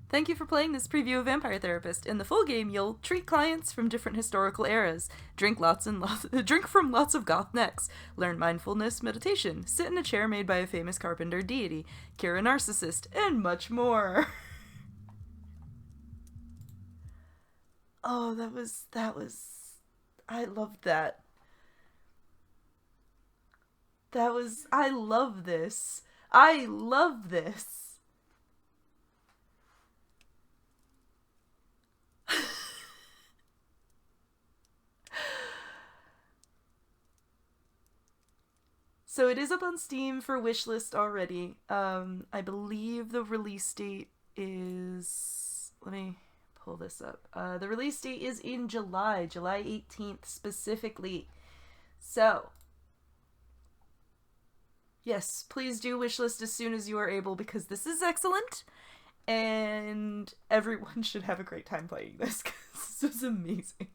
Thank you for playing this preview of Vampire Therapist. In the full game, you'll treat clients from different historical eras, drink from lots of goth necks, learn mindfulness meditation, sit in a chair made by a famous carpenter deity, cure a narcissist, and much more. Oh, that was, I loved that. I love this. I love this. So it is up on Steam for wishlist already. I believe the release date is... Let me pull this up. The release date is in July 18th specifically. So, Yes, please do wishlist as soon as you are able, because this is excellent, and everyone should have a great time playing this, because this is amazing.